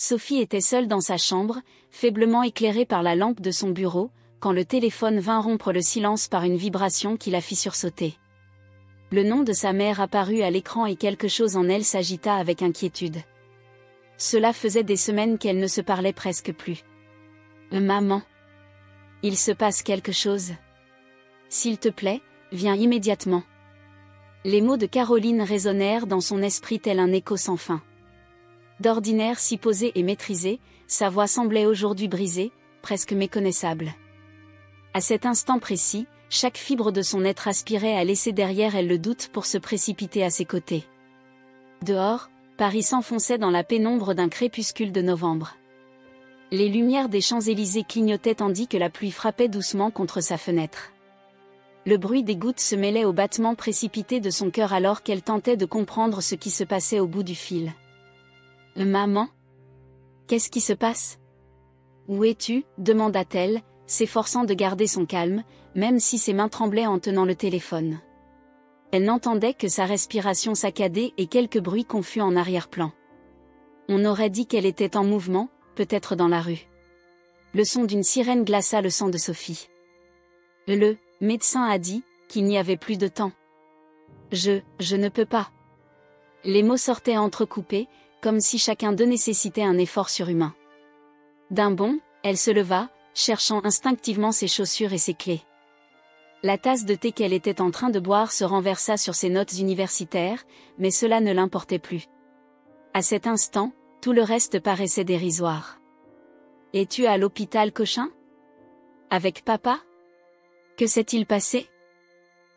Sophie était seule dans sa chambre, faiblement éclairée par la lampe de son bureau, quand le téléphone vint rompre le silence par une vibration qui la fit sursauter. Le nom de sa mère apparut à l'écran et quelque chose en elle s'agita avec inquiétude. Cela faisait des semaines qu'elle ne se parlait presque plus. « Maman. Il se passe quelque chose. S'il te plaît, viens immédiatement. » Les mots de Caroline résonnèrent dans son esprit tel un écho sans fin. D'ordinaire si posée et maîtrisée, sa voix semblait aujourd'hui brisée, presque méconnaissable. À cet instant précis, chaque fibre de son être aspirait à laisser derrière elle le doute pour se précipiter à ses côtés. Dehors, Paris s'enfonçait dans la pénombre d'un crépuscule de novembre. Les lumières des Champs-Élysées clignotaient tandis que la pluie frappait doucement contre sa fenêtre. Le bruit des gouttes se mêlait au battement précipité de son cœur alors qu'elle tentait de comprendre ce qui se passait au bout du fil. « Maman ? Qu'est-ce qui se passe ? Où es-tu ? demanda-t-elle, s'efforçant de garder son calme, même si ses mains tremblaient en tenant le téléphone. Elle n'entendait que sa respiration saccadée et quelques bruits confus en arrière-plan. On aurait dit qu'elle était en mouvement, peut-être dans la rue. Le son d'une sirène glaça le sang de Sophie. Le médecin a dit qu'il n'y avait plus de temps. Je ne peux pas. Les mots sortaient entrecoupés, comme si chacun d'eux nécessitait un effort surhumain. D'un bond, elle se leva, cherchant instinctivement ses chaussures et ses clés. La tasse de thé qu'elle était en train de boire se renversa sur ses notes universitaires, mais cela ne l'importait plus. À cet instant, tout le reste paraissait dérisoire. « Es-tu à l'hôpital Cochin ? Avec papa ? Que s'est-il passé ?»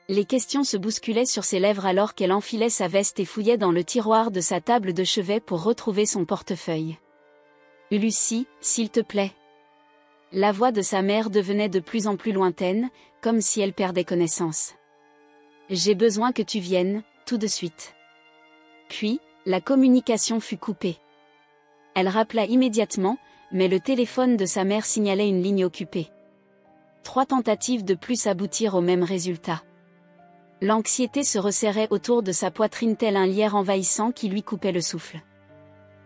Les questions se bousculaient sur ses lèvres alors qu'elle enfilait sa veste et fouillait dans le tiroir de sa table de chevet pour retrouver son portefeuille. « Lucie, s'il te plaît. » La voix de sa mère devenait de plus en plus lointaine, comme si elle perdait connaissance. « J'ai besoin que tu viennes, tout de suite. » Puis, la communication fut coupée. Elle rappela immédiatement, mais le téléphone de sa mère signalait une ligne occupée. 3 tentatives de plus aboutirent au même résultat. L'anxiété se resserrait autour de sa poitrine tel un lierre envahissant qui lui coupait le souffle.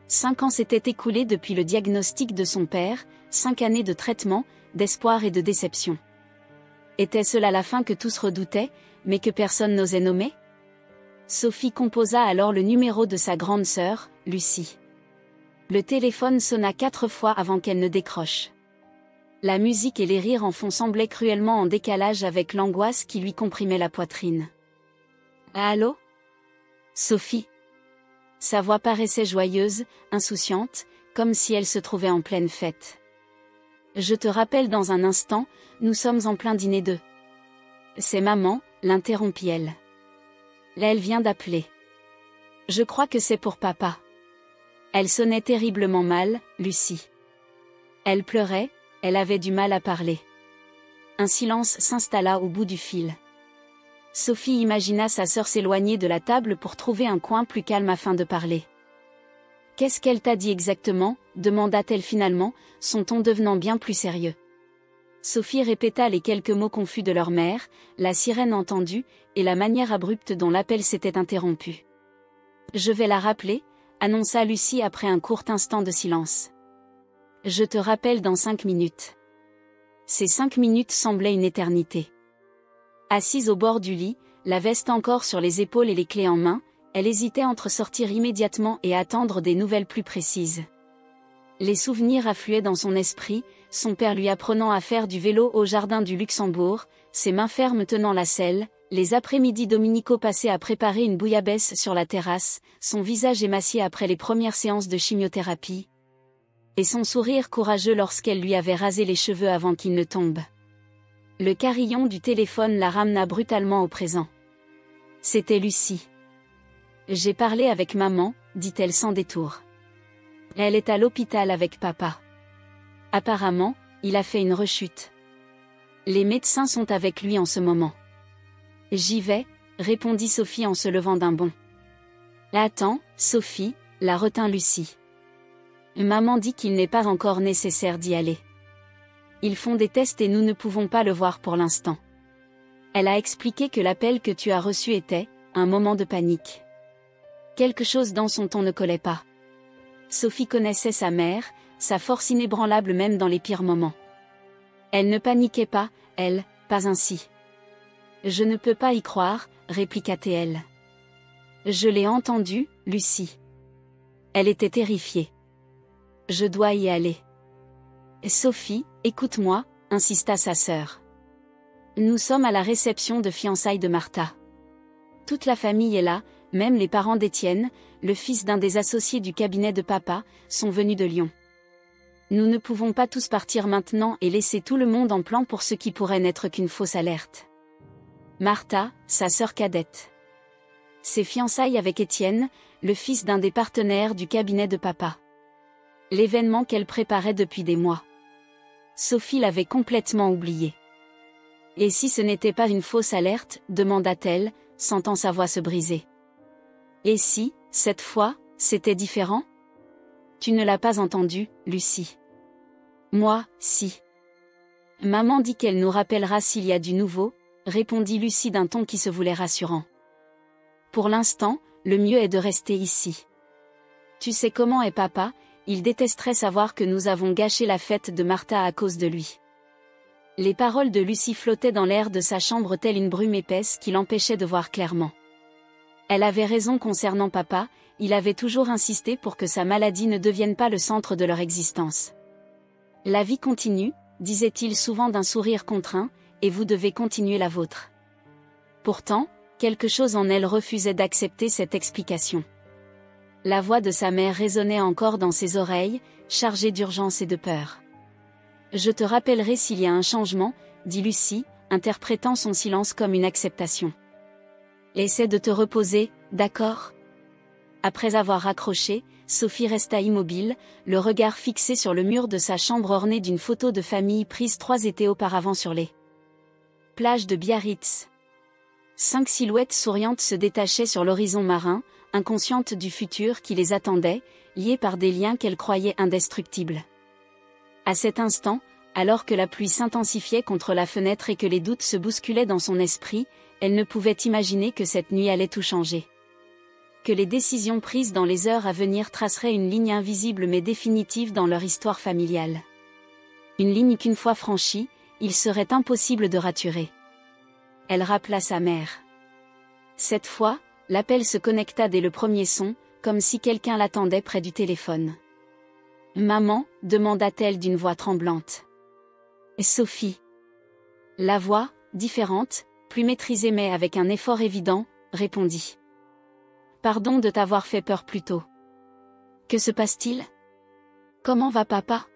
5 ans s'étaient écoulés depuis le diagnostic de son père, 5 années de traitement, d'espoir et de déception. Était-ce là la fin que tous redoutaient, mais que personne n'osait nommer ? Sophie composa alors le numéro de sa grande sœur, Lucie. Le téléphone sonna 4 fois avant qu'elle ne décroche. La musique et les rires en fond semblaient cruellement en décalage avec l'angoisse qui lui comprimait la poitrine. « Allô ? Sophie ?» Sa voix paraissait joyeuse, insouciante, comme si elle se trouvait en pleine fête. « Je te rappelle dans un instant, nous sommes en plein dîner de... » « C'est maman, » l'interrompit-elle. « Là elle vient d'appeler. Je crois que c'est pour papa. » Elle sonnait terriblement mal, Lucie. Elle pleurait, elle avait du mal à parler. Un silence s'installa au bout du fil. Sophie imagina sa sœur s'éloigner de la table pour trouver un coin plus calme afin de parler. « Qu'est-ce qu'elle t'a dit exactement ?» demanda-t-elle finalement, son ton devenant bien plus sérieux. Sophie répéta les quelques mots confus de leur mère, la sirène entendue, et la manière abrupte dont l'appel s'était interrompu. « Je vais la rappeler », annonça Lucie après un court instant de silence. « Je te rappelle dans 5 minutes. » Ces 5 minutes semblaient une éternité. Assise au bord du lit, la veste encore sur les épaules et les clés en main, elle hésitait entre sortir immédiatement et attendre des nouvelles plus précises. Les souvenirs affluaient dans son esprit, son père lui apprenant à faire du vélo au jardin du Luxembourg, ses mains fermes tenant la selle, les après-midi dominicaux passés à préparer une bouillabaisse sur la terrasse, son visage émacié après les premières séances de chimiothérapie. Et son sourire courageux lorsqu'elle lui avait rasé les cheveux avant qu'il ne tombe. Le carillon du téléphone la ramena brutalement au présent. C'était Lucie. « J'ai parlé avec maman, » dit-elle sans détour. « Elle est à l'hôpital avec papa. Apparemment, il a fait une rechute. Les médecins sont avec lui en ce moment. » « J'y vais, » répondit Sophie en se levant d'un bond. « Attends, Sophie » la retint Lucie. « Maman dit qu'il n'est pas encore nécessaire d'y aller. Ils font des tests et nous ne pouvons pas le voir pour l'instant. » Elle a expliqué que l'appel que tu as reçu était un moment de panique. Quelque chose dans son ton ne collait pas. Sophie connaissait sa mère, sa force inébranlable même dans les pires moments. Elle ne paniquait pas, elle, pas ainsi. Je ne peux pas y croire, répliqua-t-elle. Je l'ai entendu, Lucie. Elle était terrifiée. Je dois y aller. Sophie, écoute-moi, insista sa sœur. Nous sommes à la réception de fiançailles de Martha. Toute la famille est là, même les parents d'Étienne, le fils d'un des associés du cabinet de papa, sont venus de Lyon. Nous ne pouvons pas tous partir maintenant et laisser tout le monde en plan pour ce qui pourrait n'être qu'une fausse alerte. Martha, sa sœur cadette. Ses fiançailles avec Étienne, le fils d'un des partenaires du cabinet de papa. L'événement qu'elle préparait depuis des mois. Sophie l'avait complètement oublié. Et si ce n'était pas une fausse alerte, demanda-t-elle, sentant sa voix se briser. Et si, cette fois, c'était différent? Tu ne l'as pas entendu, Lucie. Moi, si. Maman dit qu'elle nous rappellera s'il y a du nouveau, répondit Lucie d'un ton qui se voulait rassurant. Pour l'instant, le mieux est de rester ici. Tu sais comment est papa, il détesterait savoir que nous avons gâché la fête de Martha à cause de lui. Les paroles de Lucie flottaient dans l'air de sa chambre telle une brume épaisse qui l'empêchait de voir clairement. Elle avait raison concernant papa, il avait toujours insisté pour que sa maladie ne devienne pas le centre de leur existence. La vie continue, disait-il souvent d'un sourire contraint, et vous devez continuer la vôtre. Pourtant, quelque chose en elle refusait d'accepter cette explication. La voix de sa mère résonnait encore dans ses oreilles, chargée d'urgence et de peur. Je te rappellerai s'il y a un changement, dit Lucie, interprétant son silence comme une acceptation. Essaie de te reposer, d'accord? Après avoir raccroché, Sophie resta immobile, le regard fixé sur le mur de sa chambre ornée d'une photo de famille prise 3 étés auparavant sur les plages de Biarritz. 5 silhouettes souriantes se détachaient sur l'horizon marin, inconscientes du futur qui les attendait, liées par des liens qu'elle croyait indestructibles. À cet instant, alors que la pluie s'intensifiait contre la fenêtre et que les doutes se bousculaient dans son esprit, elle ne pouvait imaginer que cette nuit allait tout changer. Que les décisions prises dans les heures à venir traceraient une ligne invisible mais définitive dans leur histoire familiale. Une ligne qu'une fois franchie, il serait impossible de raturer. Elle rappela sa mère. Cette fois, l'appel se connecta dès le premier son, comme si quelqu'un l'attendait près du téléphone. « Maman » demanda-t-elle d'une voix tremblante. « Sophie. » La voix, différente, plus maîtrisée mais avec un effort évident, répondit. « Pardon de t'avoir fait peur plus tôt. Que se passe-t-il? Comment va papa ?»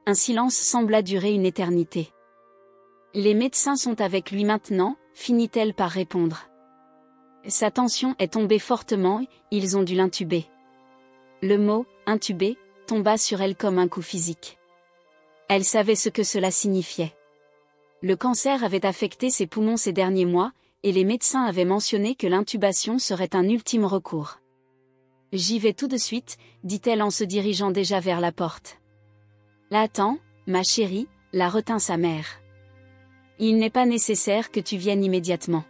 Un silence sembla durer une éternité. « Les médecins sont avec lui maintenant » finit-elle par répondre. Sa tension est tombée fortement, ils ont dû l'intuber. Le mot « intuber » tomba sur elle comme un coup physique. Elle savait ce que cela signifiait. Le cancer avait affecté ses poumons ces derniers mois, et les médecins avaient mentionné que l'intubation serait un ultime recours. « J'y vais tout de suite » dit-elle en se dirigeant déjà vers la porte. « Attends, ma chérie » la retint sa mère. « Il n'est pas nécessaire que tu viennes immédiatement.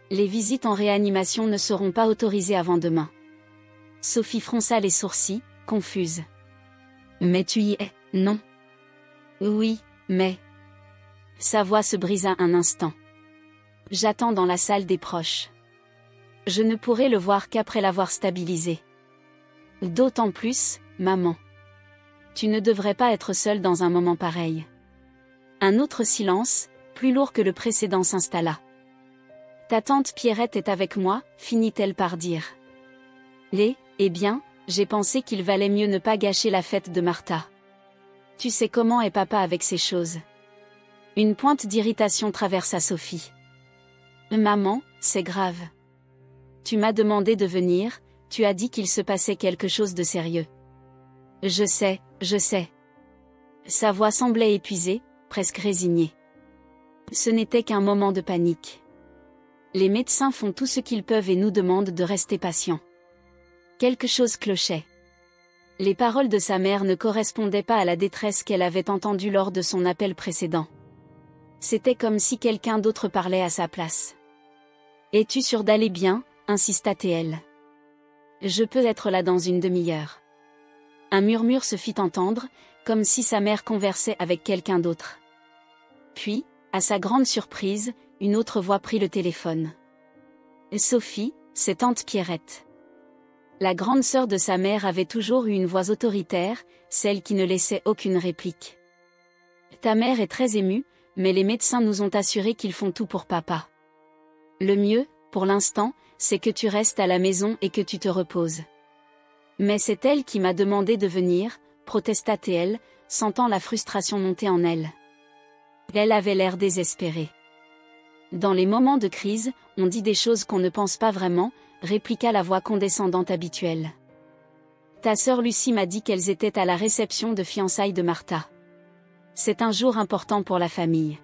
Les visites en réanimation ne seront pas autorisées avant demain. » Sophie fronça les sourcils, confuse. « Mais tu y es, non? » « Oui, mais... » Sa voix se brisa un instant. « J'attends dans la salle des proches. Je ne pourrai le voir qu'après l'avoir stabilisé. D'autant plus, maman. Tu ne devrais pas être seule dans un moment pareil. » Un autre silence, plus lourd que le précédent s'installa. « Ta tante Pierrette est avec moi » finit-elle par dire. « Eh bien, j'ai pensé qu'il valait mieux ne pas gâcher la fête de Martha. Tu sais comment est papa avec ces choses. » Une pointe d'irritation traversa Sophie. « Maman, c'est grave. Tu m'as demandé de venir, tu as dit qu'il se passait quelque chose de sérieux. » Je sais. Sa voix semblait épuisée, presque résignée. Ce n'était qu'un moment de panique. Les médecins font tout ce qu'ils peuvent et nous demandent de rester patients. Quelque chose clochait. Les paroles de sa mère ne correspondaient pas à la détresse qu'elle avait entendue lors de son appel précédent. C'était comme si quelqu'un d'autre parlait à sa place. « Es-tu sûre d'aller bien » insista-t-elle. « Je peux être là dans une demi-heure. » Un murmure se fit entendre, comme si sa mère conversait avec quelqu'un d'autre. Puis, à sa grande surprise, une autre voix prit le téléphone. Sophie, c'est tante Pierrette. La grande sœur de sa mère avait toujours eu une voix autoritaire, celle qui ne laissait aucune réplique. Ta mère est très émue, mais les médecins nous ont assuré qu'ils font tout pour papa. Le mieux, pour l'instant, c'est que tu restes à la maison et que tu te reposes. Mais c'est elle qui m'a demandé de venir, protesta-t-elle, sentant la frustration monter en elle. Elle avait l'air désespérée. Dans les moments de crise, on dit des choses qu'on ne pense pas vraiment, répliqua la voix condescendante habituelle. Ta sœur Lucie m'a dit qu'elles étaient à la réception de fiançailles de Martha. C'est un jour important pour la famille.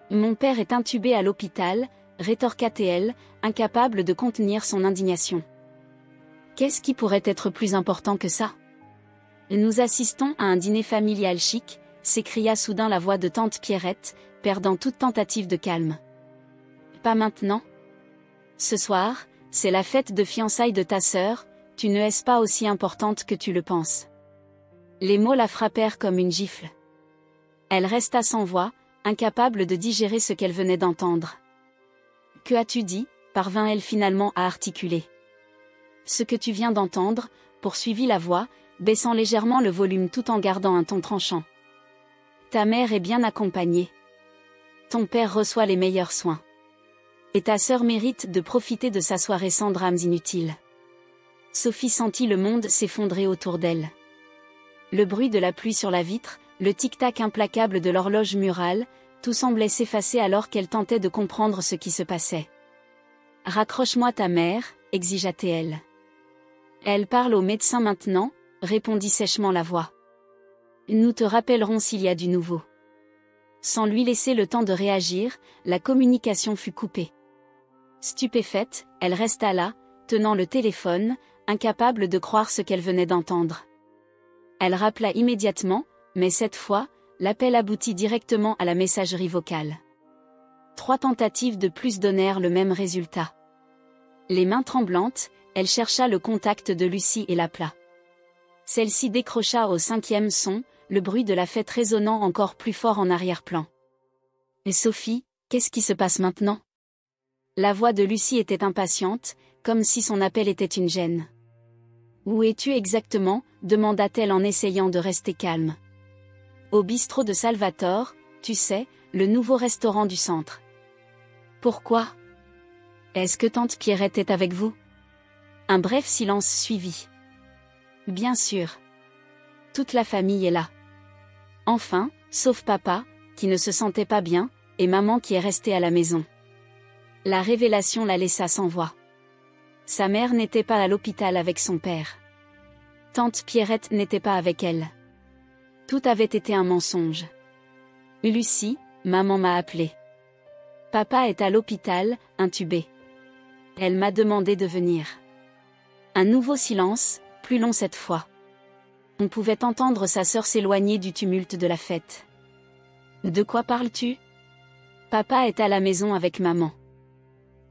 Mon père est intubé à l'hôpital, rétorqua-t-elle, incapable de contenir son indignation. Qu'est-ce qui pourrait être plus important que ça? Nous assistons à un dîner familial chic, s'écria soudain la voix de tante Pierrette, perdant toute tentative de calme. Pas maintenant. Ce soir, c'est la fête de fiançailles de ta sœur, tu ne es pas aussi importante que tu le penses. Les mots la frappèrent comme une gifle. Elle resta sans voix, incapable de digérer ce qu'elle venait d'entendre. Que as-tu dit? Parvint-elle finalement à articuler. Ce que tu viens d'entendre, poursuivit la voix, baissant légèrement le volume tout en gardant un ton tranchant. Ta mère est bien accompagnée. Ton père reçoit les meilleurs soins. Et ta sœur mérite de profiter de sa soirée sans drames inutiles. Sophie sentit le monde s'effondrer autour d'elle. Le bruit de la pluie sur la vitre, le tic-tac implacable de l'horloge murale, tout semblait s'effacer alors qu'elle tentait de comprendre ce qui se passait. Raccroche-moi ta mère, exigea-t-elle. Elle parle au médecin maintenant, répondit sèchement la voix. Nous te rappellerons s'il y a du nouveau. Sans lui laisser le temps de réagir, la communication fut coupée. Stupéfaite, elle resta là, tenant le téléphone, incapable de croire ce qu'elle venait d'entendre. Elle rappela immédiatement, mais cette fois, l'appel aboutit directement à la messagerie vocale. 3 tentatives de plus donnèrent le même résultat. Les mains tremblantes, elle chercha le contact de Lucie et l'appela. Celle-ci décrocha au 5e son, le bruit de la fête résonnant encore plus fort en arrière-plan. « Et Sophie, qu'est-ce qui se passe maintenant ?» La voix de Lucie était impatiente, comme si son appel était une gêne. « Où es-tu exactement ?» demanda-t-elle en essayant de rester calme. « Au bistrot de Salvatore, tu sais, le nouveau restaurant du centre. »« Pourquoi ? Est-ce que tante Pierrette est avec vous ?» Un bref silence suivit. « Bien sûr. Toute la famille est là. Enfin, sauf papa, qui ne se sentait pas bien, et maman qui est restée à la maison. » La révélation la laissa sans voix. Sa mère n'était pas à l'hôpital avec son père. Tante Pierrette n'était pas avec elle. Tout avait été un mensonge. Lucie, maman m'a appelé. Papa est à l'hôpital, intubé. Elle m'a demandé de venir. Un nouveau silence, plus long cette fois. On pouvait entendre sa sœur s'éloigner du tumulte de la fête. De quoi parles-tu ? Papa est à la maison avec maman.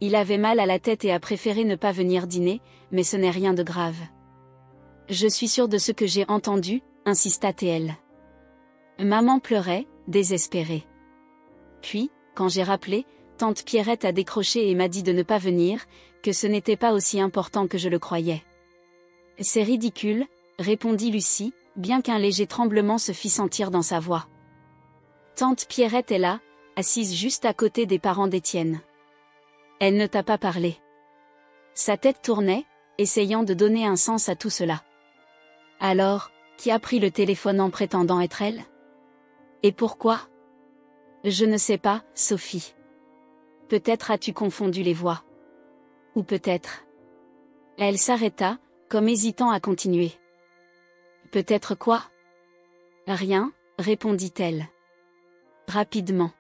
Il avait mal à la tête et a préféré ne pas venir dîner, mais ce n'est rien de grave. Je suis sûre de ce que j'ai entendu, insista-t-elle. Maman pleurait, désespérée. Puis, quand j'ai rappelé, tante Pierrette a décroché et m'a dit de ne pas venir, que ce n'était pas aussi important que je le croyais. C'est ridicule, répondit Lucie, bien qu'un léger tremblement se fit sentir dans sa voix. Tante Pierrette est là, assise juste à côté des parents d'Étienne. Elle ne t'a pas parlé. Sa tête tournait, essayant de donner un sens à tout cela. Alors, qui a pris le téléphone en prétendant être elle ? Et pourquoi ? Je ne sais pas, Sophie. Peut-être as-tu confondu les voix. Ou peut-être. Elle s'arrêta, comme hésitant à continuer. Peut-être quoi ? Rien, répondit-elle. Rapidement.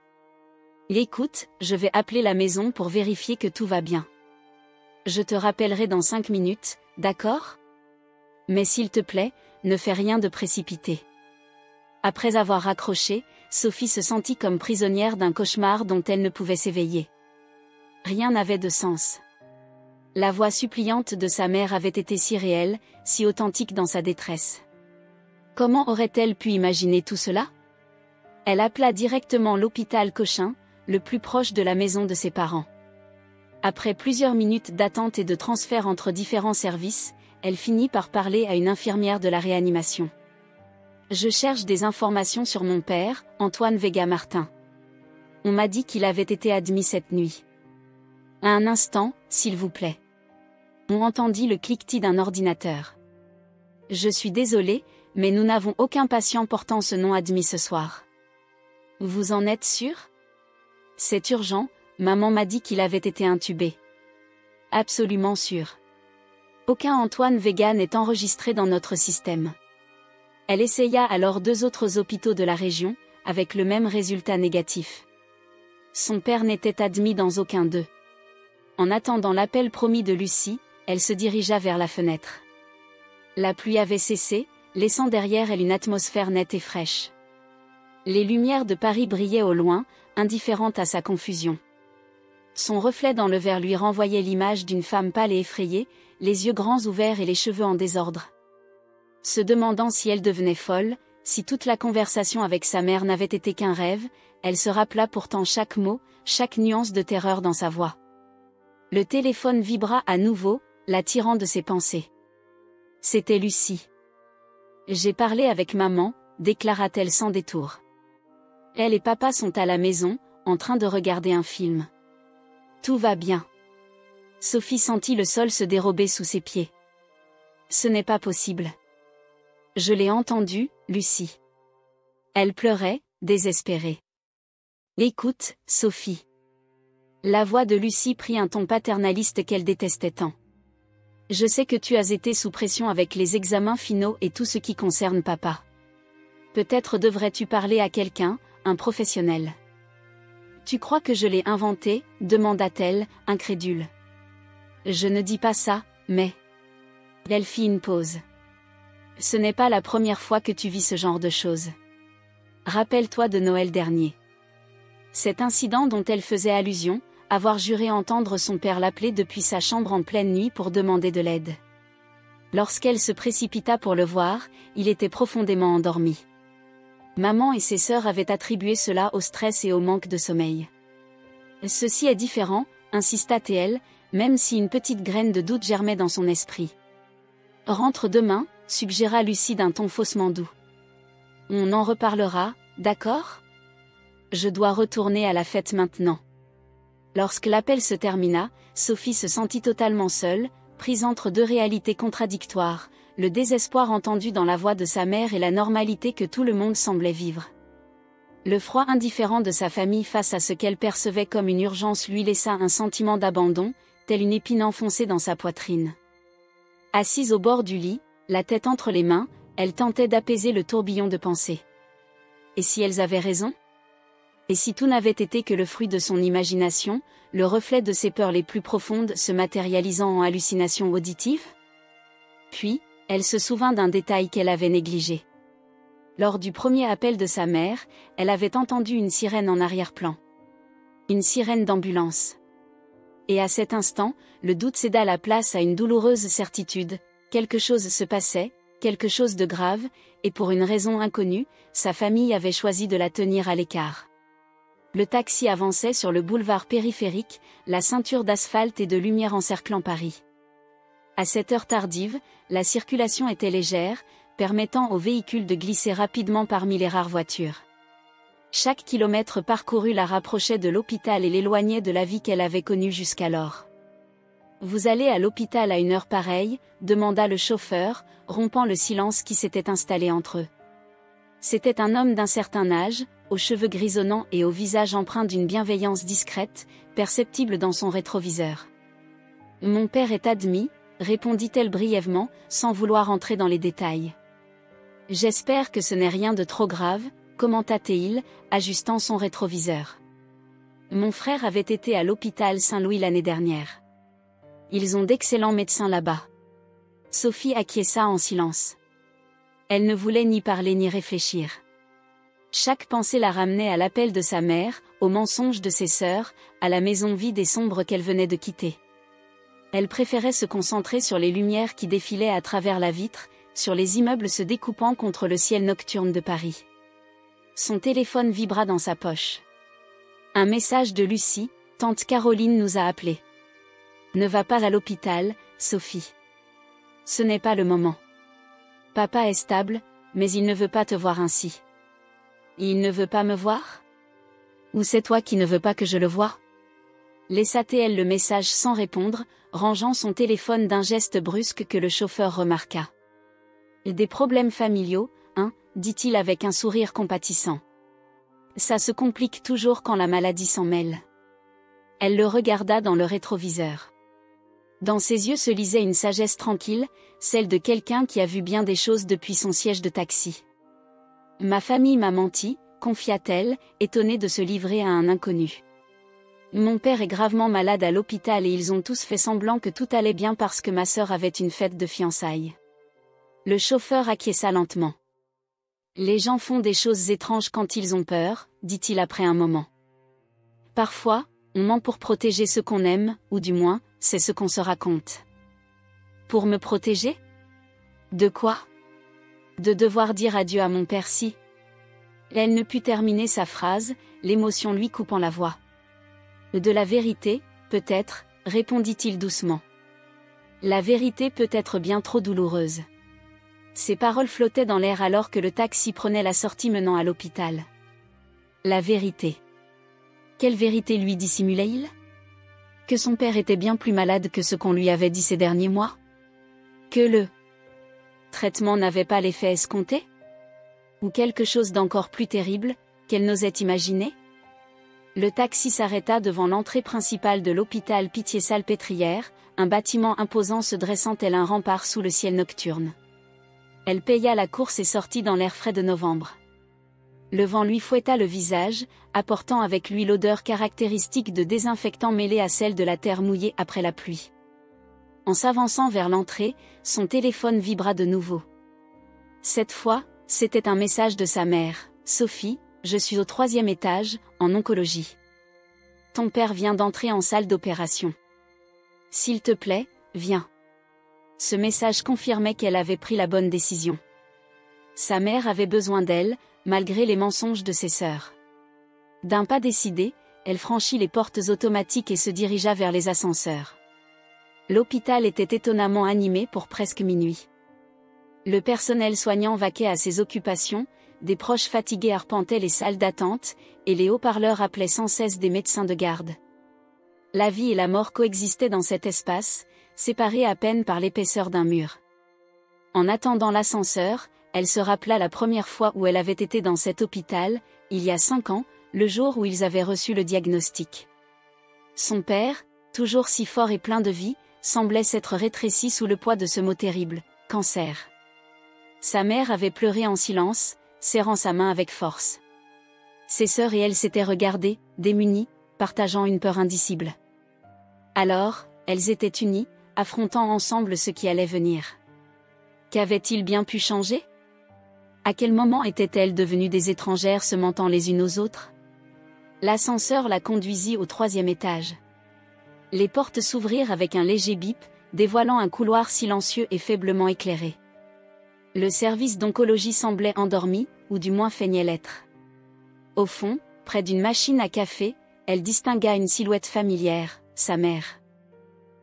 Écoute, je vais appeler la maison pour vérifier que tout va bien. Je te rappellerai dans 5 minutes, d'accord ? Mais s'il te plaît, ne fais rien de précipité. Après avoir raccroché, Sophie se sentit comme prisonnière d'un cauchemar dont elle ne pouvait s'éveiller. Rien n'avait de sens. La voix suppliante de sa mère avait été si réelle, si authentique dans sa détresse. Comment aurait-elle pu imaginer tout cela? Elle appela directement l'hôpital Cochin, le plus proche de la maison de ses parents. Après plusieurs minutes d'attente et de transfert entre différents services, elle finit par parler à une infirmière de la réanimation. Je cherche des informations sur mon père, Antoine Vega Martin. On m'a dit qu'il avait été admis cette nuit. Un instant, s'il vous plaît. On entendit le cliquetis d'un ordinateur. Je suis désolée, mais nous n'avons aucun patient portant ce nom admis ce soir. Vous en êtes sûr? C'est urgent, maman m'a dit qu'il avait été intubé. Absolument sûr. Aucun Antoine Vega n'est enregistré dans notre système. Elle essaya alors 2 autres hôpitaux de la région, avec le même résultat négatif. Son père n'était admis dans aucun d'eux. En attendant l'appel promis de Lucie, elle se dirigea vers la fenêtre. La pluie avait cessé, laissant derrière elle une atmosphère nette et fraîche. Les lumières de Paris brillaient au loin, indifférentes à sa confusion. Son reflet dans le verre lui renvoyait l'image d'une femme pâle et effrayée, les yeux grands ouverts et les cheveux en désordre. Se demandant si elle devenait folle, si toute la conversation avec sa mère n'avait été qu'un rêve, elle se rappela pourtant chaque mot, chaque nuance de terreur dans sa voix. Le téléphone vibra à nouveau, la tirant de ses pensées. C'était Lucie. « J'ai parlé avec maman », déclara-t-elle sans détour. Elle et papa sont à la maison, en train de regarder un film. Tout va bien. Sophie sentit le sol se dérober sous ses pieds. Ce n'est pas possible. Je l'ai entendue, Lucie. Elle pleurait, désespérée. Écoute, Sophie. La voix de Lucie prit un ton paternaliste qu'elle détestait tant. Je sais que tu as été sous pression avec les examens finaux et tout ce qui concerne papa. Peut-être devrais-tu parler à quelqu'un, un professionnel. Tu crois que je l'ai inventé, demanda-t-elle, incrédule. Je ne dis pas ça, mais... Elle fit une pause. Ce n'est pas la première fois que tu vis ce genre de choses. Rappelle-toi de Noël dernier. Cet incident dont elle faisait allusion, avoir juré entendre son père l'appeler depuis sa chambre en pleine nuit pour demander de l'aide. Lorsqu'elle se précipita pour le voir, il était profondément endormi. Maman et ses sœurs avaient attribué cela au stress et au manque de sommeil. Ceci est différent, insista-t-elle, même si une petite graine de doute germait dans son esprit. Rentre demain, suggéra Lucie d'un ton faussement doux. On en reparlera, d'accord? Je dois retourner à la fête maintenant. Lorsque l'appel se termina, Sophie se sentit totalement seule, prise entre 2 réalités contradictoires, le désespoir entendu dans la voix de sa mère et la normalité que tout le monde semblait vivre. Le froid indifférent de sa famille face à ce qu'elle percevait comme une urgence lui laissa un sentiment d'abandon, telle une épine enfoncée dans sa poitrine. Assise au bord du lit, la tête entre les mains, elle tentait d'apaiser le tourbillon de pensées. Et si elles avaient raison? Et si tout n'avait été que le fruit de son imagination, le reflet de ses peurs les plus profondes se matérialisant en hallucinations auditives? Puis, elle se souvint d'un détail qu'elle avait négligé. Lors du premier appel de sa mère, elle avait entendu une sirène en arrière-plan. Une sirène d'ambulance. Et à cet instant, le doute céda la place à une douloureuse certitude, quelque chose se passait, quelque chose de grave, et pour une raison inconnue, sa famille avait choisi de la tenir à l'écart. Le taxi avançait sur le boulevard périphérique, la ceinture d'asphalte et de lumière encerclant Paris. À cette heure tardive, la circulation était légère, permettant aux véhicules de glisser rapidement parmi les rares voitures. Chaque kilomètre parcouru la rapprochait de l'hôpital et l'éloignait de la vie qu'elle avait connue jusqu'alors. « Vous allez à l'hôpital à une heure pareille ?» demanda le chauffeur, rompant le silence qui s'était installé entre eux. C'était un homme d'un certain âge, aux cheveux grisonnants et au visage empreint d'une bienveillance discrète, perceptible dans son rétroviseur. « Mon père est admis », répondit-elle brièvement, sans vouloir entrer dans les détails. « J'espère que ce n'est rien de trop grave », commenta-t-il, ajustant son rétroviseur. « Mon frère avait été à l'hôpital Saint-Louis l'année dernière. Ils ont d'excellents médecins là-bas. » Sophie acquiesça en silence. Elle ne voulait ni parler ni réfléchir. Chaque pensée la ramenait à l'appel de sa mère, aux mensonges de ses sœurs, à la maison vide et sombre qu'elle venait de quitter. Elle préférait se concentrer sur les lumières qui défilaient à travers la vitre, sur les immeubles se découpant contre le ciel nocturne de Paris. Son téléphone vibra dans sa poche. Un message de Lucie, tante Caroline nous a appelés. Ne va pas à l'hôpital, Sophie. Ce n'est pas le moment. Papa est stable, mais il ne veut pas te voir ainsi. Il ne veut pas me voir? Ou c'est toi qui ne veux pas que je le voie? Laissa-t-elle le message sans répondre, rangeant son téléphone d'un geste brusque que le chauffeur remarqua. Des problèmes familiaux, hein, dit-il avec un sourire compatissant. Ça se complique toujours quand la maladie s'en mêle. Elle le regarda dans le rétroviseur. Dans ses yeux se lisait une sagesse tranquille, celle de quelqu'un qui a vu bien des choses depuis son siège de taxi. Ma famille m'a menti, confia-t-elle, étonnée de se livrer à un inconnu. Mon père est gravement malade à l'hôpital et ils ont tous fait semblant que tout allait bien parce que ma sœur avait une fête de fiançailles. Le chauffeur acquiesça lentement. Les gens font des choses étranges quand ils ont peur, dit-il après un moment. Parfois, on ment pour protéger ceux qu'on aime, ou du moins, c'est ce qu'on se raconte. Pour me protéger? De quoi? De devoir dire adieu à mon père si. Elle ne put terminer sa phrase, l'émotion lui coupant la voix. De la vérité, peut-être, répondit-il doucement. La vérité peut être bien trop douloureuse. Ses paroles flottaient dans l'air alors que le taxi prenait la sortie menant à l'hôpital. La vérité. Quelle vérité lui dissimulait-il? Que son père était bien plus malade que ce qu'on lui avait dit ces derniers mois? Que le traitement n'avait pas l'effet escompté? Ou quelque chose d'encore plus terrible, qu'elle n'osait imaginer? Le taxi s'arrêta devant l'entrée principale de l'hôpital Pitié-Salpêtrière, un bâtiment imposant se dressant tel un rempart sous le ciel nocturne. Elle paya la course et sortit dans l'air frais de novembre. Le vent lui fouetta le visage, apportant avec lui l'odeur caractéristique de désinfectant mêlée à celle de la terre mouillée après la pluie. En s'avançant vers l'entrée, son téléphone vibra de nouveau. Cette fois, c'était un message de sa mère. « Sophie, je suis au 3e étage, en oncologie. Ton père vient d'entrer en salle d'opération. S'il te plaît, viens. » Ce message confirmait qu'elle avait pris la bonne décision. Sa mère avait besoin d'elle, malgré les mensonges de ses sœurs. D'un pas décidé, elle franchit les portes automatiques et se dirigea vers les ascenseurs. L'hôpital était étonnamment animé pour presque minuit. Le personnel soignant vaquait à ses occupations, des proches fatigués arpentaient les salles d'attente, et les haut-parleurs appelaient sans cesse des médecins de garde. La vie et la mort coexistaient dans cet espace, séparés à peine par l'épaisseur d'un mur. En attendant l'ascenseur, elle se rappela la première fois où elle avait été dans cet hôpital, il y a 5 ans, le jour où ils avaient reçu le diagnostic. Son père, toujours si fort et plein de vie, semblait s'être rétréci sous le poids de ce mot terrible, cancer. Sa mère avait pleuré en silence, serrant sa main avec force. Ses sœurs et elle s'étaient regardées, démunies, partageant une peur indicible. Alors, elles étaient unies, affrontant ensemble ce qui allait venir. Qu'avait-il bien pu changer? À quel moment étaient-elles devenues des étrangères se mentant les unes aux autres? L'ascenseur la conduisit au 3e étage. Les portes s'ouvrirent avec un léger bip, dévoilant un couloir silencieux et faiblement éclairé. Le service d'oncologie semblait endormi, ou du moins feignait l'être. Au fond, près d'une machine à café, elle distingua une silhouette familière, sa mère.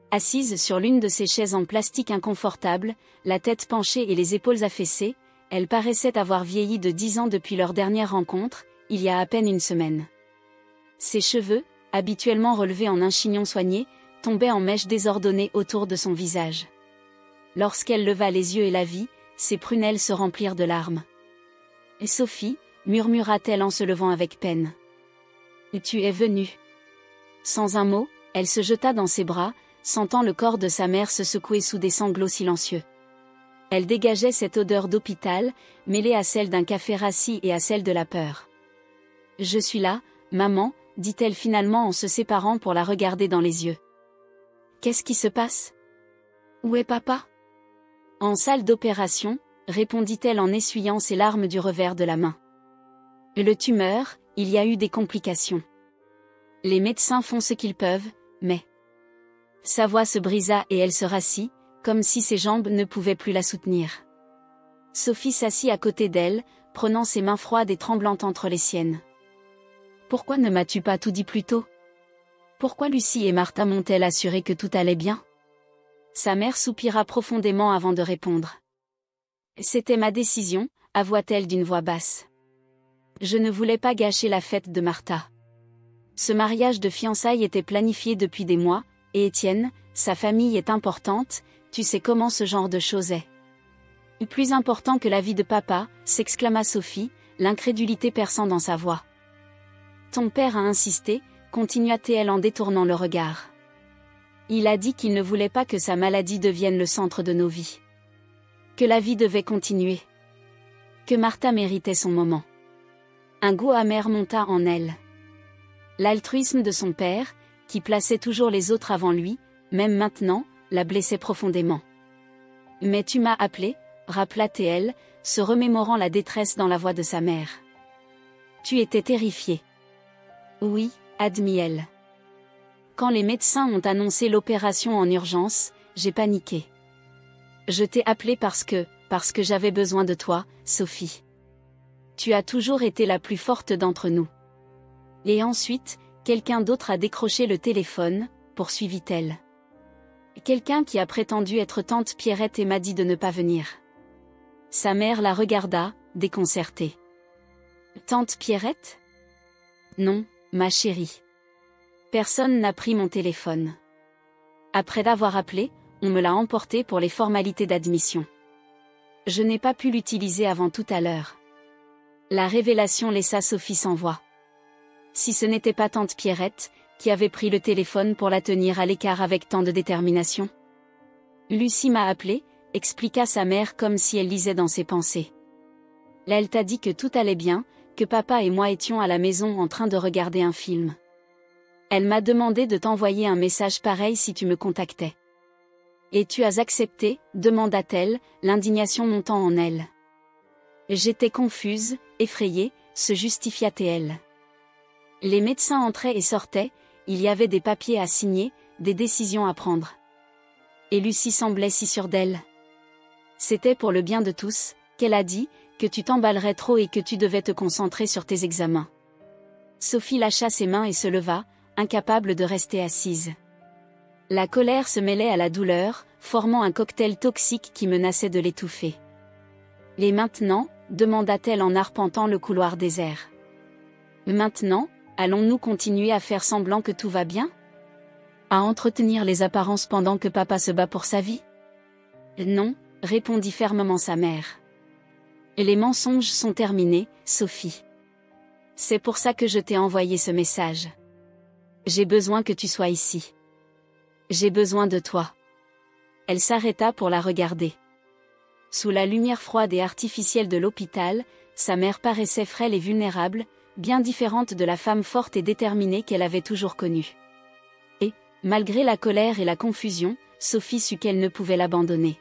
Assise sur l'une de ces chaises en plastique inconfortable, la tête penchée et les épaules affaissées, elle paraissait avoir vieilli de 10 ans depuis leur dernière rencontre, il y a à peine une semaine. Ses cheveux, habituellement relevés en un chignon soigné, tombaient en mèches désordonnées autour de son visage. Lorsqu'elle leva les yeux et la vit, ses prunelles se remplirent de larmes. « Et Sophie » murmura-t-elle en se levant avec peine. « Et tu es venue. » Sans un mot, elle se jeta dans ses bras, sentant le corps de sa mère se secouer sous des sanglots silencieux. Elle dégageait cette odeur d'hôpital, mêlée à celle d'un café rassis et à celle de la peur. « Je suis là, maman » dit-elle finalement en se séparant pour la regarder dans les yeux. « Qu'est-ce qui se passe? Où est papa? » En salle d'opération, répondit-elle en essuyant ses larmes du revers de la main. Le tumeur, il y a eu des complications. Les médecins font ce qu'ils peuvent, mais... Sa voix se brisa et elle se rassit, comme si ses jambes ne pouvaient plus la soutenir. Sophie s'assit à côté d'elle, prenant ses mains froides et tremblantes entre les siennes. Pourquoi ne m'as-tu pas tout dit plus tôt? Pourquoi Lucie et Martha m'ont-elles assuré que tout allait bien? Sa mère soupira profondément avant de répondre. C'était ma décision, avoua-t-elle d'une voix basse. Je ne voulais pas gâcher la fête de Martha. Ce mariage de fiançailles était planifié depuis des mois, et Étienne, sa famille est importante, tu sais comment ce genre de choses est. Plus important que la vie de papa, s'exclama Sophie, l'incrédulité perçant dans sa voix. Ton père a insisté, continua-t-elle en détournant le regard. Il a dit qu'il ne voulait pas que sa maladie devienne le centre de nos vies. Que la vie devait continuer. Que Martha méritait son moment. Un goût amer monta en elle. L'altruisme de son père, qui plaçait toujours les autres avant lui, même maintenant, la blessait profondément. Mais tu m'as appelé, rappela-t-elle, se remémorant la détresse dans la voix de sa mère. Tu étais terrifiée. Oui, admit-elle. Quand les médecins ont annoncé l'opération en urgence, j'ai paniqué. Je t'ai appelé parce que j'avais besoin de toi, Sophie. Tu as toujours été la plus forte d'entre nous. Et ensuite, quelqu'un d'autre a décroché le téléphone, poursuivit-elle. Quelqu'un qui a prétendu être tante Pierrette et m'a dit de ne pas venir. Sa mère la regarda, déconcertée. Tante Pierrette? Non, ma chérie. Personne n'a pris mon téléphone. Après l'avoir appelé, on me l'a emporté pour les formalités d'admission. Je n'ai pas pu l'utiliser avant tout à l'heure. La révélation laissa Sophie sans voix. Si ce n'était pas tante Pierrette, qui avait pris le téléphone pour la tenir à l'écart avec tant de détermination. Lucie m'a appelé, expliqua sa mère comme si elle lisait dans ses pensées. Là, elle t'a dit que tout allait bien, que papa et moi étions à la maison en train de regarder un film. Elle m'a demandé de t'envoyer un message pareil si tu me contactais. Et tu as accepté, demanda-t-elle, l'indignation montant en elle. J'étais confuse, effrayée, se justifia-t-elle. Les médecins entraient et sortaient, il y avait des papiers à signer, des décisions à prendre. Et Lucie semblait si sûre d'elle. C'était pour le bien de tous, qu'elle a dit, que tu t'emballerais trop et que tu devais te concentrer sur tes examens. Sophie lâcha ses mains et se leva, incapable de rester assise. La colère se mêlait à la douleur, formant un cocktail toxique qui menaçait de l'étouffer. Et maintenant, demanda-t-elle en arpentant le couloir désert. Maintenant, allons-nous continuer à faire semblant que tout va bien? À entretenir les apparences pendant que papa se bat pour sa vie? Non, répondit fermement sa mère. Les mensonges sont terminés, Sophie. C'est pour ça que je t'ai envoyé ce message. J'ai besoin que tu sois ici. J'ai besoin de toi. Elle s'arrêta pour la regarder. Sous la lumière froide et artificielle de l'hôpital, sa mère paraissait frêle et vulnérable, bien différente de la femme forte et déterminée qu'elle avait toujours connue. Et, malgré la colère et la confusion, Sophie sut qu'elle ne pouvait l'abandonner.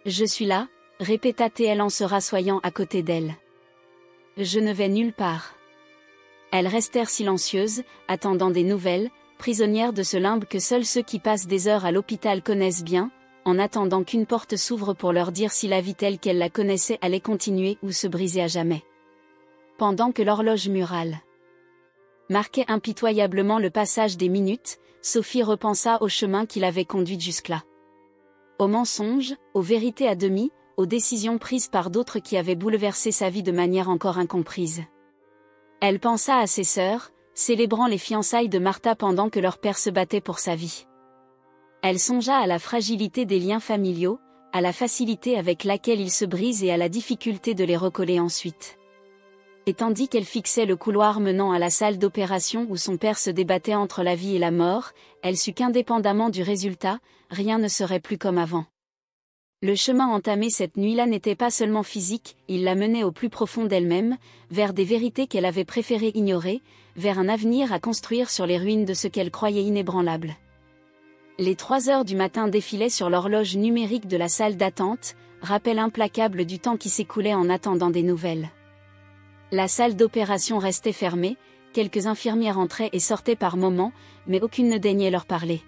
Je suis là, répéta-t-elle en se rassoyant à côté d'elle. Je ne vais nulle part. Elles restèrent silencieuses, attendant des nouvelles, prisonnières de ce limbe que seuls ceux qui passent des heures à l'hôpital connaissent bien, en attendant qu'une porte s'ouvre pour leur dire si la vie telle qu'elles la connaissaient allait continuer ou se briser à jamais. Pendant que l'horloge murale marquait impitoyablement le passage des minutes, Sophie repensa au chemin qui l'avait conduite jusque-là. Aux mensonges, aux vérités à demi, aux décisions prises par d'autres qui avaient bouleversé sa vie de manière encore incomprise. Elle pensa à ses sœurs, célébrant les fiançailles de Martha pendant que leur père se battait pour sa vie. Elle songea à la fragilité des liens familiaux, à la facilité avec laquelle ils se brisent et à la difficulté de les recoller ensuite. Et tandis qu'elle fixait le couloir menant à la salle d'opération où son père se débattait entre la vie et la mort, elle sut qu'indépendamment du résultat, rien ne serait plus comme avant. Le chemin entamé cette nuit-là n'était pas seulement physique, il la menait au plus profond d'elle-même, vers des vérités qu'elle avait préféré ignorer, vers un avenir à construire sur les ruines de ce qu'elle croyait inébranlable. Les 3 heures du matin défilaient sur l'horloge numérique de la salle d'attente, rappel implacable du temps qui s'écoulait en attendant des nouvelles. La salle d'opération restait fermée, quelques infirmières entraient et sortaient par moments, mais aucune ne daignait leur parler.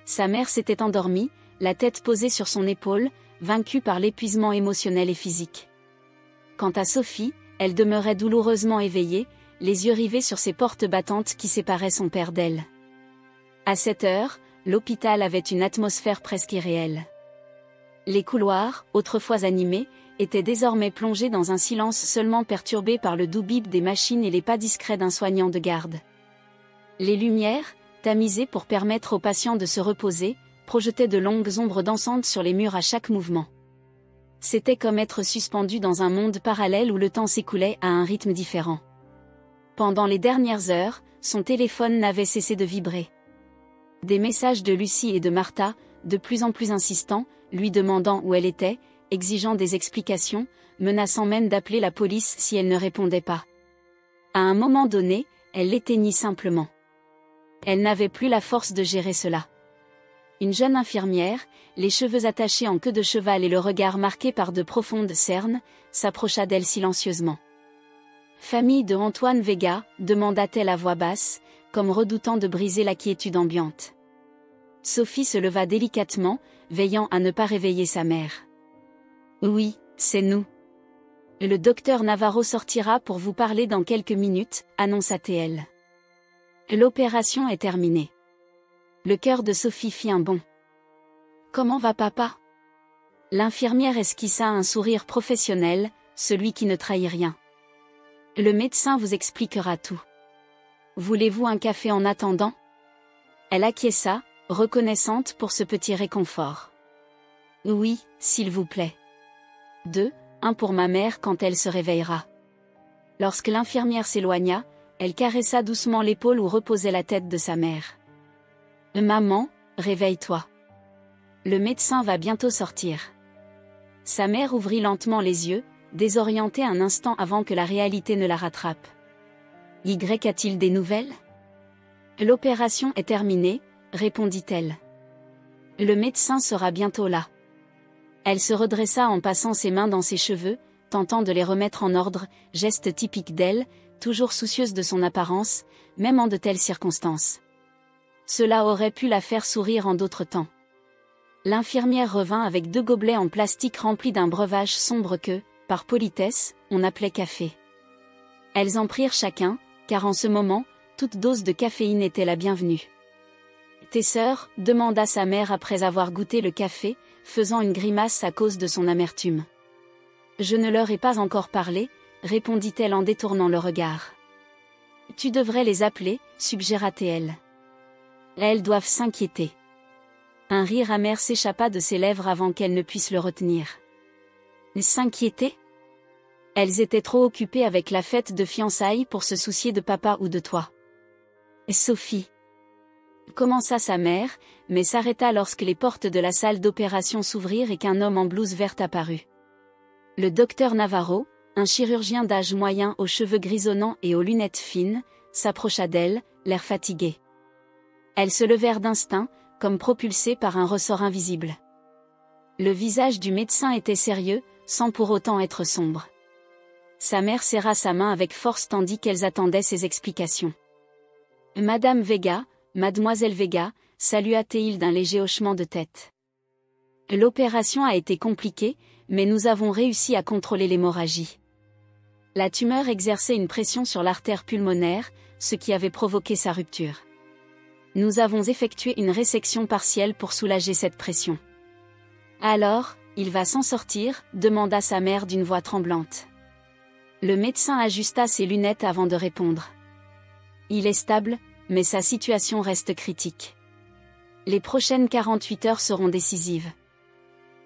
Sa mère s'était endormie, la tête posée sur son épaule, vaincue par l'épuisement émotionnel et physique. Quant à Sophie, elle demeurait douloureusement éveillée, les yeux rivés sur ces portes battantes qui séparaient son père d'elle. À cette heure, l'hôpital avait une atmosphère presque irréelle. Les couloirs, autrefois animés, étaient désormais plongés dans un silence seulement perturbé par le doux bip des machines et les pas discrets d'un soignant de garde. Les lumières, tamisées pour permettre aux patients de se reposer, projetaient de longues ombres dansantes sur les murs à chaque mouvement. C'était comme être suspendu dans un monde parallèle où le temps s'écoulait à un rythme différent. Pendant les dernières heures, son téléphone n'avait cessé de vibrer. Des messages de Lucie et de Martha, de plus en plus insistants, lui demandant où elle était, exigeant des explications, menaçant même d'appeler la police si elle ne répondait pas. À un moment donné, elle l'éteignit simplement. Elle n'avait plus la force de gérer cela. Une jeune infirmière, les cheveux attachés en queue de cheval et le regard marqué par de profondes cernes, s'approcha d'elle silencieusement. « Famille de Antoine Vega ?» demanda-t-elle à voix basse, comme redoutant de briser la quiétude ambiante. Sophie se leva délicatement, veillant à ne pas réveiller sa mère. « Oui, c'est nous. Le docteur Navarro sortira pour vous parler dans quelques minutes, » annonça-t-elle. L'opération est terminée. Le cœur de Sophie fit un bond. « Comment va papa ?» L'infirmière esquissa un sourire professionnel, celui qui ne trahit rien. « Le médecin vous expliquera tout. Voulez-vous un café en attendant ?» Elle acquiesça, reconnaissante pour ce petit réconfort. « Oui, s'il vous plaît. 1 pour ma mère quand elle se réveillera. » Lorsque l'infirmière s'éloigna, elle caressa doucement l'épaule où reposait la tête de sa mère. « Maman, réveille-toi. Le médecin va bientôt sortir. » Sa mère ouvrit lentement les yeux, désorientée un instant avant que la réalité ne la rattrape. « Y a-t-il des nouvelles ?»« L'opération est terminée, » répondit-elle. « Le médecin sera bientôt là. » Elle se redressa en passant ses mains dans ses cheveux, tentant de les remettre en ordre, geste typique d'elle, toujours soucieuse de son apparence, même en de telles circonstances. Cela aurait pu la faire sourire en d'autres temps. L'infirmière revint avec 2 gobelets en plastique remplis d'un breuvage sombre que, par politesse, on appelait café. Elles en prirent chacun, car en ce moment, toute dose de caféine était la bienvenue. « Tes sœurs ?» demanda sa mère après avoir goûté le café, faisant une grimace à cause de son amertume. « Je ne leur ai pas encore parlé, » répondit-elle en détournant le regard. « Tu devrais les appeler, » suggéra-t-elle. « Elles doivent s'inquiéter. » Un rire amer s'échappa de ses lèvres avant qu'elle ne puisse le retenir. « S'inquiéter ? Elles étaient trop occupées avec la fête de fiançailles pour se soucier de papa ou de toi. »« Sophie !» commença sa mère, mais s'arrêta lorsque les portes de la salle d'opération s'ouvrirent et qu'un homme en blouse verte apparut. Le docteur Navarro, un chirurgien d'âge moyen aux cheveux grisonnants et aux lunettes fines, s'approcha d'elle, l'air fatigué. Elles se levèrent d'instinct, comme propulsées par un ressort invisible. Le visage du médecin était sérieux, sans pour autant être sombre. Sa mère serra sa main avec force tandis qu'elles attendaient ses explications. « Madame Vega, Mademoiselle Vega », salua-t-il d'un léger hochement de tête. « L'opération a été compliquée, mais nous avons réussi à contrôler l'hémorragie. » La tumeur exerçait une pression sur l'artère pulmonaire, ce qui avait provoqué sa rupture. Nous avons effectué une résection partielle pour soulager cette pression. « Alors, il va s'en sortir ?» demanda sa mère d'une voix tremblante. Le médecin ajusta ses lunettes avant de répondre. « Il est stable, mais sa situation reste critique. Les prochaines 48 heures seront décisives.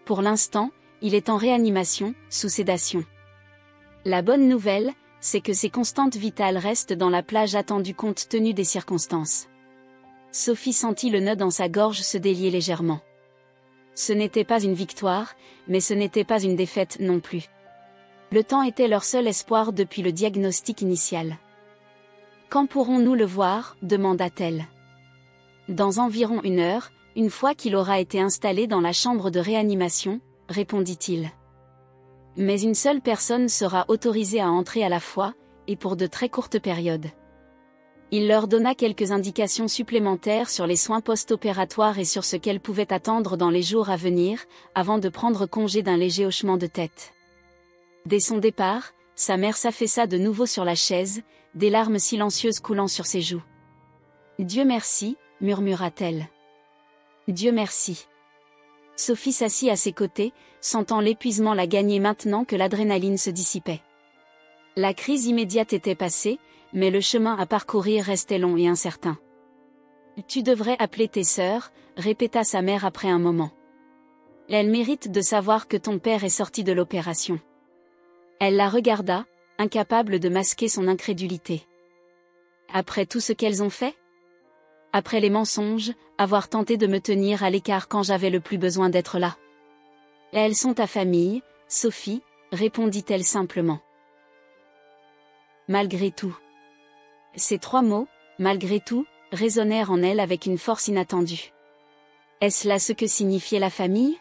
Pour l'instant, il est en réanimation, sous sédation. La bonne nouvelle, c'est que ses constantes vitales restent dans la plage attendue compte tenu des circonstances. » Sophie sentit le nœud dans sa gorge se délier légèrement. Ce n'était pas une victoire, mais ce n'était pas une défaite non plus. Le temps était leur seul espoir depuis le diagnostic initial. « Quand pourrons-nous le voir ?» demanda-t-elle. « Dans environ 1 heure, une fois qu'il aura été installé dans la chambre de réanimation, » répondit-il. « Mais une seule personne sera autorisée à entrer à la fois, et pour de très courtes périodes. Il leur donna quelques indications supplémentaires sur les soins post-opératoires et sur ce qu'elles pouvaient attendre dans les jours à venir, avant de prendre congé d'un léger hochement de tête. Dès son départ, sa mère s'affaissa de nouveau sur la chaise, des larmes silencieuses coulant sur ses joues. « Dieu merci », murmura-t-elle. « Dieu merci ». Sophie s'assit à ses côtés, sentant l'épuisement la gagner maintenant que l'adrénaline se dissipait. La crise immédiate était passée, mais le chemin à parcourir restait long et incertain. « Tu devrais appeler tes sœurs », répéta sa mère après un moment. « Elles méritent de savoir que ton père est sorti de l'opération. » Elle la regarda, incapable de masquer son incrédulité. « Après tout ce qu'elles ont fait ? Après les mensonges, avoir tenté de me tenir à l'écart quand j'avais le plus besoin d'être là. »« Elles sont ta famille, Sophie, » répondit-elle simplement. Malgré tout. Ces 3 mots, malgré tout, résonnèrent en elle avec une force inattendue. Est-ce là ce que signifiait la famille ?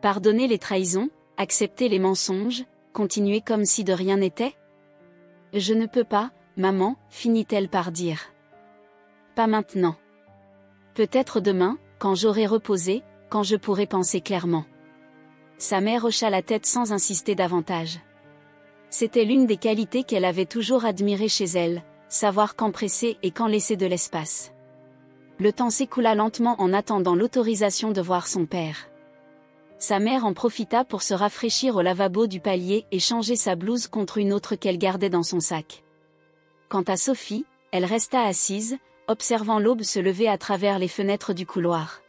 Pardonner les trahisons, accepter les mensonges, continuer comme si de rien n'était ? Je ne peux pas, maman, finit-elle par dire. Pas maintenant. Peut-être demain, quand j'aurai reposé, quand je pourrai penser clairement. Sa mère hocha la tête sans insister davantage. C'était l'une des qualités qu'elle avait toujours admirées chez elle, savoir quand presser et quand laisser de l'espace. Le temps s'écoula lentement en attendant l'autorisation de voir son père. Sa mère en profita pour se rafraîchir au lavabo du palier et changer sa blouse contre une autre qu'elle gardait dans son sac. Quant à Sophie, elle resta assise, observant l'aube se lever à travers les fenêtres du couloir.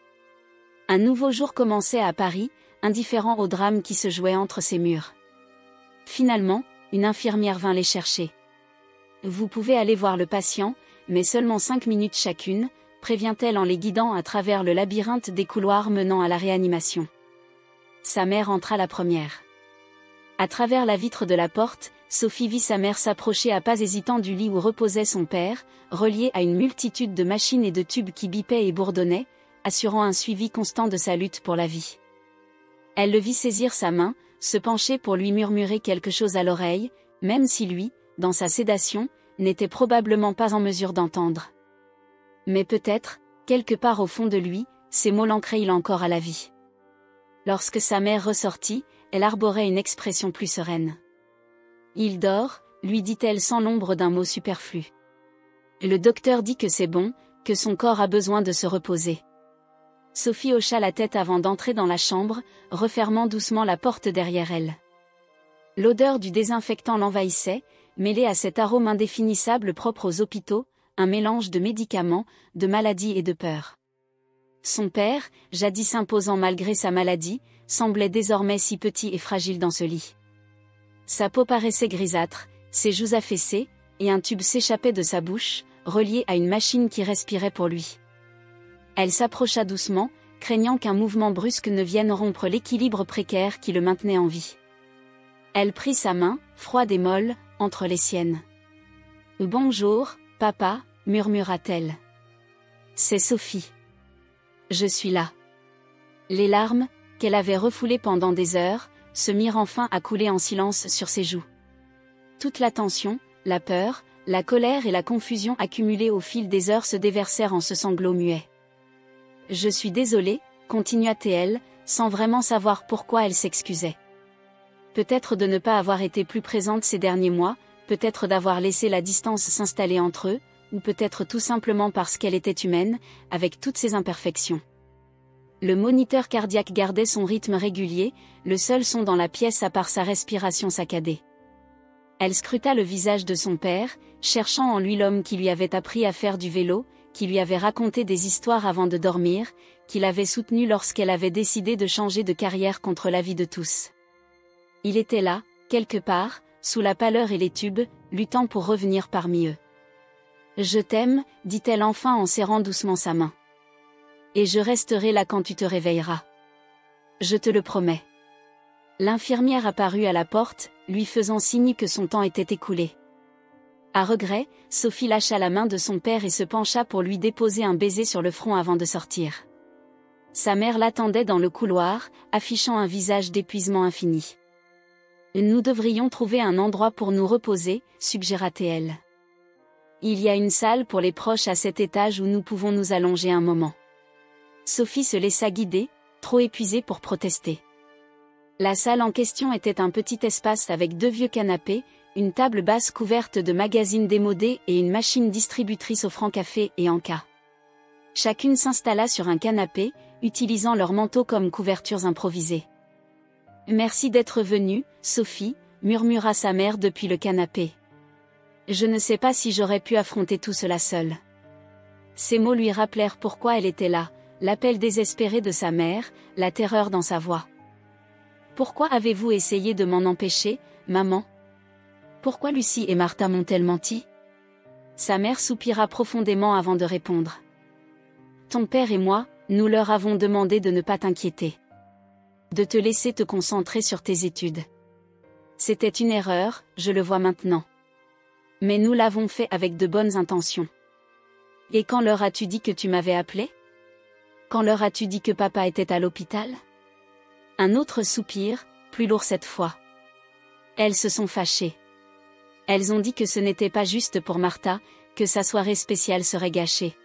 Un nouveau jour commençait à Paris, indifférent au drame qui se jouait entre ses murs. Finalement, une infirmière vint les chercher. « Vous pouvez aller voir le patient, mais seulement 5 minutes chacune », prévient-elle en les guidant à travers le labyrinthe des couloirs menant à la réanimation. Sa mère entra la première. À travers la vitre de la porte, Sophie vit sa mère s'approcher à pas hésitants du lit où reposait son père, relié à une multitude de machines et de tubes qui bipaient et bourdonnaient, assurant un suivi constant de sa lutte pour la vie. Elle le vit saisir sa main, se pencher pour lui murmurer quelque chose à l'oreille, même si lui, dans sa sédation, n'était probablement pas en mesure d'entendre. Mais peut-être, quelque part au fond de lui, ces mots l'ancraient-ils encore à la vie. Lorsque sa mère ressortit, elle arborait une expression plus sereine. « Il dort », lui dit-elle sans l'ombre d'un mot superflu. « Le docteur dit que c'est bon, que son corps a besoin de se reposer. » Sophie hocha la tête avant d'entrer dans la chambre, refermant doucement la porte derrière elle. L'odeur du désinfectant l'envahissait, mêlée à cet arôme indéfinissable propre aux hôpitaux, un mélange de médicaments, de maladies et de peur. Son père, jadis imposant malgré sa maladie, semblait désormais si petit et fragile dans ce lit. Sa peau paraissait grisâtre, ses joues affaissées, et un tube s'échappait de sa bouche, relié à une machine qui respirait pour lui. Elle s'approcha doucement, craignant qu'un mouvement brusque ne vienne rompre l'équilibre précaire qui le maintenait en vie. Elle prit sa main, froide et molle, entre les siennes. « Bonjour, papa », murmura-t-elle. « C'est Sophie. Je suis là. » Les larmes, qu'elle avait refoulées pendant des heures, se mirent enfin à couler en silence sur ses joues. Toute la tension, la peur, la colère et la confusion accumulées au fil des heures se déversèrent en ce sanglot muet. « Je suis désolée », continua-t-elle, sans vraiment savoir pourquoi elle s'excusait. Peut-être de ne pas avoir été plus présente ces derniers mois, peut-être d'avoir laissé la distance s'installer entre eux, ou peut-être tout simplement parce qu'elle était humaine, avec toutes ses imperfections. Le moniteur cardiaque gardait son rythme régulier, le seul son dans la pièce à part sa respiration saccadée. Elle scruta le visage de son père, cherchant en lui l'homme qui lui avait appris à faire du vélo, qui lui avait raconté des histoires avant de dormir, qui l'avait soutenue lorsqu'elle avait décidé de changer de carrière contre l'avis de tous. Il était là, quelque part, sous la pâleur et les tubes, luttant pour revenir parmi eux. « Je t'aime », dit-elle enfin en serrant doucement sa main. « Et je resterai là quand tu te réveilleras. Je te le promets. » L'infirmière apparut à la porte, lui faisant signe que son temps était écoulé. À regret, Sophie lâcha la main de son père et se pencha pour lui déposer un baiser sur le front avant de sortir. Sa mère l'attendait dans le couloir, affichant un visage d'épuisement infini. « Nous devrions trouver un endroit pour nous reposer », suggéra-t-elle. « Il y a une salle pour les proches à cet étage où nous pouvons nous allonger un moment. Sophie se laissa guider, trop épuisée pour protester. La salle en question était un petit espace avec 2 vieux canapés, une table basse couverte de magazines démodés et une machine distributrice offrant café et encas. Chacune s'installa sur un canapé, utilisant leur manteau comme couvertures improvisées. « Merci d'être venue, Sophie », murmura sa mère depuis le canapé. « Je ne sais pas si j'aurais pu affronter tout cela seule. » Ces mots lui rappelèrent pourquoi elle était là, l'appel désespéré de sa mère, la terreur dans sa voix. « Pourquoi avez-vous essayé de m'en empêcher, maman ? Pourquoi Lucie et Martha m'ont-elles menti ?» Sa mère soupira profondément avant de répondre. « Ton père et moi, nous leur avons demandé de ne pas t'inquiéter. De te laisser te concentrer sur tes études. C'était une erreur, je le vois maintenant. Mais nous l'avons fait avec de bonnes intentions. Et quand leur as-tu dit que tu m'avais appelé ? Quand leur as-tu dit que papa était à l'hôpital ? » Un autre soupir, plus lourd cette fois. Elles se sont fâchées. Elles ont dit que ce n'était pas juste pour Martha, que sa soirée spéciale serait gâchée.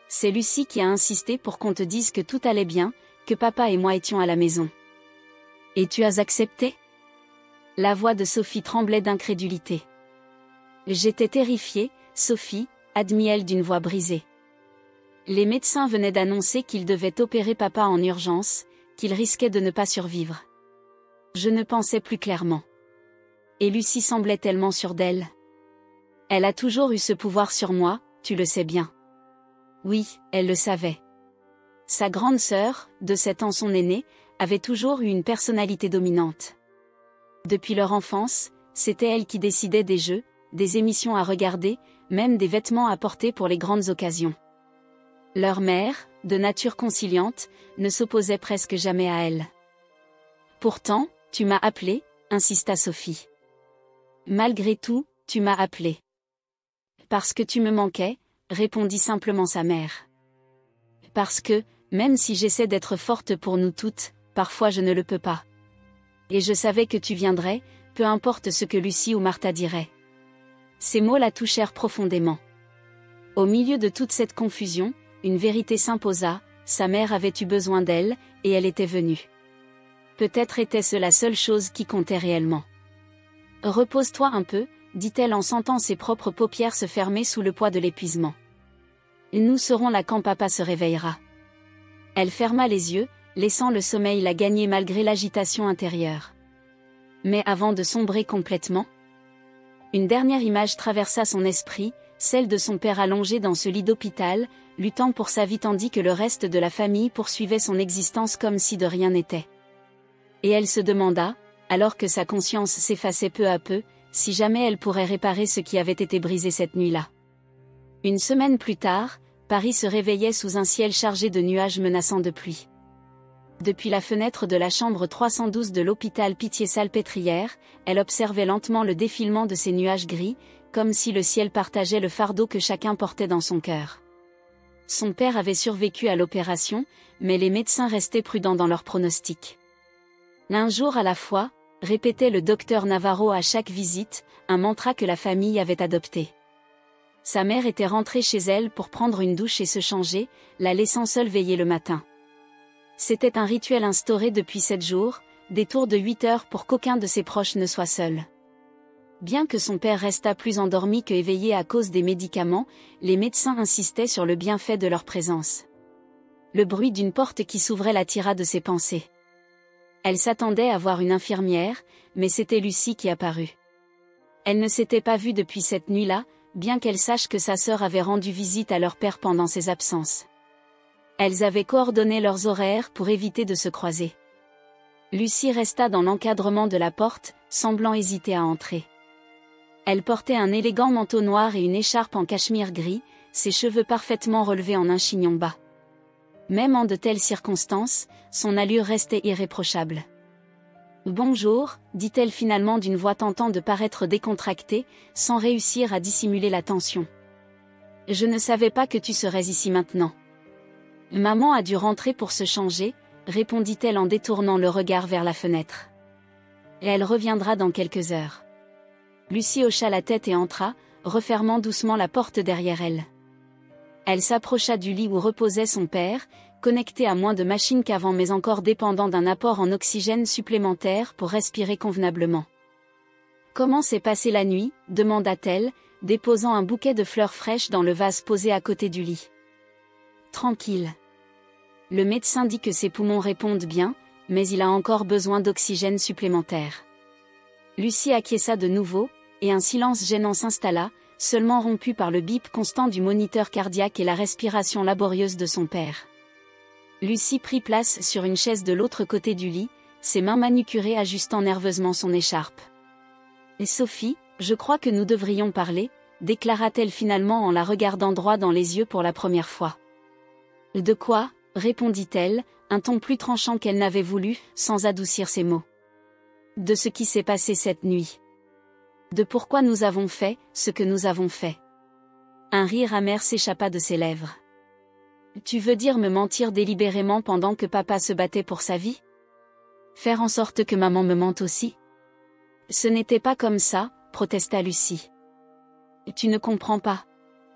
C'est Lucie qui a insisté pour qu'on te dise que tout allait bien, que papa et moi étions à la maison. Et tu as accepté ? La voix de Sophie tremblait d'incrédulité. J'étais terrifiée, Sophie, admit-elle d'une voix brisée. Les médecins venaient d'annoncer qu'ils devaient opérer papa en urgence, qu'il risquait de ne pas survivre. Je ne pensais plus clairement. Et Lucie semblait tellement sûre d'elle. Elle a toujours eu ce pouvoir sur moi, tu le sais bien. Oui, elle le savait. Sa grande sœur, de 7 ans son aînée, avait toujours eu une personnalité dominante. Depuis leur enfance, c'était elle qui décidait des jeux, des émissions à regarder, même des vêtements à porter pour les grandes occasions. Leur mère, de nature conciliante, ne s'opposait presque jamais à elle. Pourtant, tu m'as appelé, insista Sophie. Malgré tout, tu m'as appelé. Parce que tu me manquais, répondit simplement sa mère. Parce que, même si j'essaie d'être forte pour nous toutes, parfois je ne le peux pas. Et je savais que tu viendrais, peu importe ce que Lucie ou Martha diraient. Ces mots la touchèrent profondément. Au milieu de toute cette confusion, une vérité s'imposa, sa mère avait eu besoin d'elle, et elle était venue. Peut-être était-ce la seule chose qui comptait réellement. « Repose-toi un peu », dit-elle en sentant ses propres paupières se fermer sous le poids de l'épuisement. « Nous serons là quand papa se réveillera. » Elle ferma les yeux, laissant le sommeil la gagner malgré l'agitation intérieure. Mais avant de sombrer complètement, une dernière image traversa son esprit, celle de son père allongé dans ce lit d'hôpital, luttant pour sa vie tandis que le reste de la famille poursuivait son existence comme si de rien n'était. Et elle se demanda, alors que sa conscience s'effaçait peu à peu, si jamais elle pourrait réparer ce qui avait été brisé cette nuit-là. Une semaine plus tard, Paris se réveillait sous un ciel chargé de nuages menaçants de pluie. Depuis la fenêtre de la chambre 312 de l'hôpital Pitié-Salpêtrière, elle observait lentement le défilement de ces nuages gris, comme si le ciel partageait le fardeau que chacun portait dans son cœur. Son père avait survécu à l'opération, mais les médecins restaient prudents dans leurs pronostics. Un jour à la fois, répétait le docteur Navarro à chaque visite, un mantra que la famille avait adopté. Sa mère était rentrée chez elle pour prendre une douche et se changer, la laissant seule veiller le matin. C'était un rituel instauré depuis 7 jours, des tours de 8 heures pour qu'aucun de ses proches ne soit seul. Bien que son père restât plus endormi que éveillé à cause des médicaments, les médecins insistaient sur le bienfait de leur présence. Le bruit d'une porte qui s'ouvrait l'attira de ses pensées. Elle s'attendait à voir une infirmière, mais c'était Lucie qui apparut. Elle ne s'était pas vue depuis cette nuit-là, bien qu'elle sache que sa sœur avait rendu visite à leur père pendant ses absences. Elles avaient coordonné leurs horaires pour éviter de se croiser. Lucie resta dans l'encadrement de la porte, semblant hésiter à entrer. Elle portait un élégant manteau noir et une écharpe en cachemire gris, ses cheveux parfaitement relevés en un chignon bas. Même en de telles circonstances, son allure restait irréprochable. « Bonjour », dit-elle finalement d'une voix tentant de paraître décontractée, sans réussir à dissimuler la tension. « Je ne savais pas que tu serais ici maintenant. »« Maman a dû rentrer pour se changer », répondit-elle en détournant le regard vers la fenêtre. « Et elle reviendra dans quelques heures. » Lucie hocha la tête et entra, refermant doucement la porte derrière elle. Elle s'approcha du lit où reposait son père, connecté à moins de machines qu'avant mais encore dépendant d'un apport en oxygène supplémentaire pour respirer convenablement. « Comment s'est passée la nuit ?» demanda-t-elle, déposant un bouquet de fleurs fraîches dans le vase posé à côté du lit. « Tranquille. Le médecin dit que ses poumons répondent bien, mais il a encore besoin d'oxygène supplémentaire. » Lucie acquiesça de nouveau, et un silence gênant s'installa, seulement rompu par le bip constant du moniteur cardiaque et la respiration laborieuse de son père. Lucie prit place sur une chaise de l'autre côté du lit, ses mains manucurées ajustant nerveusement son écharpe. « Et Sophie, je crois que nous devrions parler », déclara-t-elle finalement en la regardant droit dans les yeux pour la première fois. « De quoi ?» répondit-elle, un ton plus tranchant qu'elle n'avait voulu, sans adoucir ses mots. « De ce qui s'est passé cette nuit. De pourquoi nous avons fait ce que nous avons fait. » Un rire amer s'échappa de ses lèvres. « Tu veux dire me mentir délibérément pendant que papa se battait pour sa vie? Faire en sorte que maman me mente aussi? » « Ce n'était pas comme ça, » protesta Lucie. « Tu ne comprends pas. »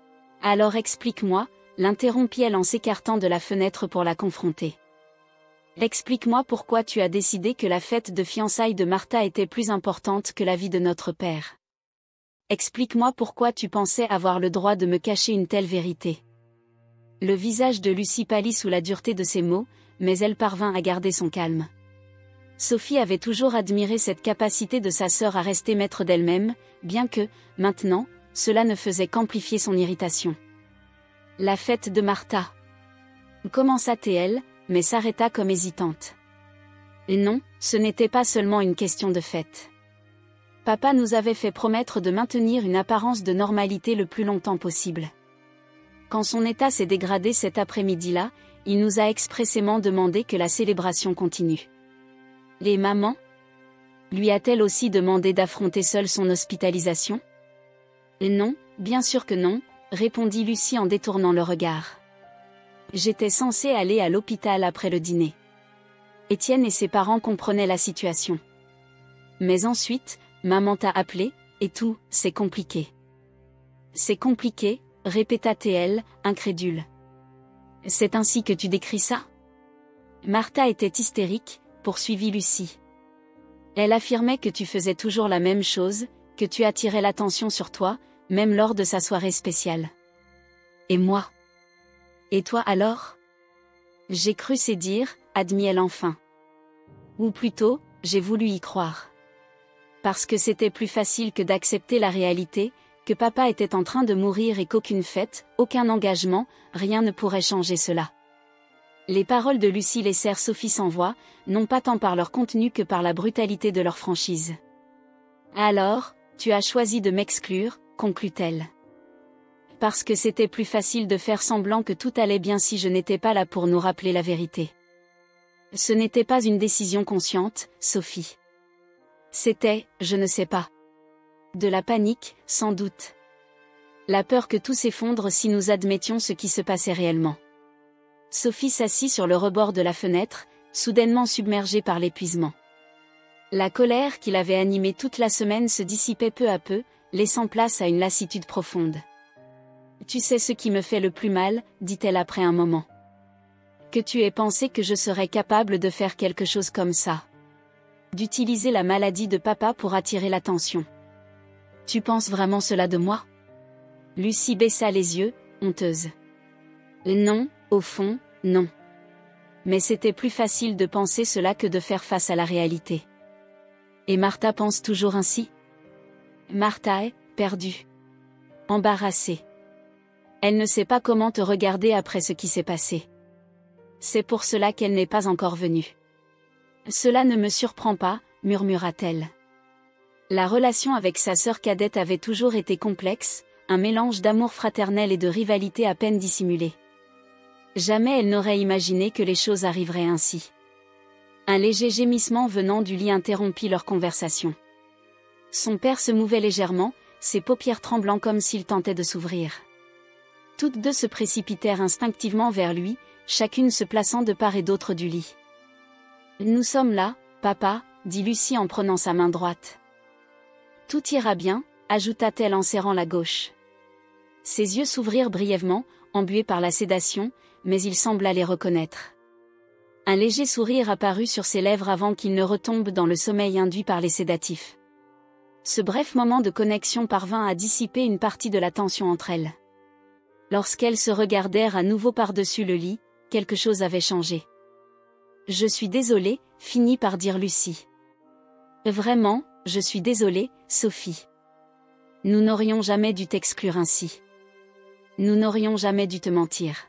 « Alors explique-moi, » l'interrompit-elle en s'écartant de la fenêtre pour la confronter. « Explique-moi pourquoi tu as décidé que la fête de fiançailles de Martha était plus importante que la vie de notre père. Explique-moi pourquoi tu pensais avoir le droit de me cacher une telle vérité. » Le visage de Lucie pâlit sous la dureté de ses mots, mais elle parvint à garder son calme. Sophie avait toujours admiré cette capacité de sa sœur à rester maître d'elle-même, bien que, maintenant, cela ne faisait qu'amplifier son irritation. « La fête de Martha. » commença-t-elle, mais s'arrêta comme hésitante. Et non, ce n'était pas seulement une question de fête. Papa nous avait fait promettre de maintenir une apparence de normalité le plus longtemps possible. Quand son état s'est dégradé cet après-midi-là, il nous a expressément demandé que la célébration continue. Les mamans ? Lui a-t-elle aussi demandé d'affronter seule son hospitalisation ? Et non, bien sûr que non, répondit Lucie en détournant le regard. J'étais censée aller à l'hôpital après le dîner. Étienne et ses parents comprenaient la situation. Mais ensuite, maman t'a appelé, et tout, c'est compliqué. C'est compliqué, répéta-t-elle, incrédule. C'est ainsi que tu décris ça ? Martha était hystérique, poursuivit Lucie. Elle affirmait que tu faisais toujours la même chose, que tu attirais l'attention sur toi, même lors de sa soirée spéciale. Et moi ? Et toi alors ? J'ai cru c'est dire, admit-elle enfin. Ou plutôt, j'ai voulu y croire. Parce que c'était plus facile que d'accepter la réalité, que papa était en train de mourir et qu'aucune fête, aucun engagement, rien ne pourrait changer cela. Les paroles de Lucie laissèrent Sophie sans voix, non pas tant par leur contenu que par la brutalité de leur franchise. Alors, tu as choisi de m'exclure, conclut-elle. Parce que c'était plus facile de faire semblant que tout allait bien si je n'étais pas là pour nous rappeler la vérité. Ce n'était pas une décision consciente, Sophie. C'était, je ne sais pas. De la panique, sans doute. La peur que tout s'effondre si nous admettions ce qui se passait réellement. Sophie s'assit sur le rebord de la fenêtre, soudainement submergée par l'épuisement. La colère qui l'avait animée toute la semaine se dissipait peu à peu, laissant place à une lassitude profonde. « Tu sais ce qui me fait le plus mal, dit-elle après un moment. Que tu aies pensé que je serais capable de faire quelque chose comme ça. D'utiliser la maladie de papa pour attirer l'attention. Tu penses vraiment cela de moi ? » Lucie baissa les yeux, honteuse. Non, au fond, non. Mais c'était plus facile de penser cela que de faire face à la réalité. Et Martha pense toujours ainsi ? Martha est perdue. Embarrassée. Elle ne sait pas comment te regarder après ce qui s'est passé. C'est pour cela qu'elle n'est pas encore venue. Cela ne me surprend pas, murmura-t-elle. La relation avec sa sœur cadette avait toujours été complexe, un mélange d'amour fraternel et de rivalité à peine dissimulée. Jamais elle n'aurait imaginé que les choses arriveraient ainsi. Un léger gémissement venant du lit interrompit leur conversation. Son père se mouvait légèrement, ses paupières tremblant comme s'il tentait de s'ouvrir. Toutes deux se précipitèrent instinctivement vers lui, chacune se plaçant de part et d'autre du lit. « Nous sommes là, papa, » dit Lucie en prenant sa main droite. « Tout ira bien, ajouta-t-elle en serrant la gauche. Ses yeux s'ouvrirent brièvement, embués par la sédation, mais il sembla les reconnaître. Un léger sourire apparut sur ses lèvres avant qu'il ne retombe dans le sommeil induit par les sédatifs. Ce bref moment de connexion parvint à dissiper une partie de la tension entre elles. Lorsqu'elles se regardèrent à nouveau par-dessus le lit, quelque chose avait changé. « Je suis désolée », finit par dire Lucie. « Vraiment, je suis désolée, Sophie. Nous n'aurions jamais dû t'exclure ainsi. Nous n'aurions jamais dû te mentir. »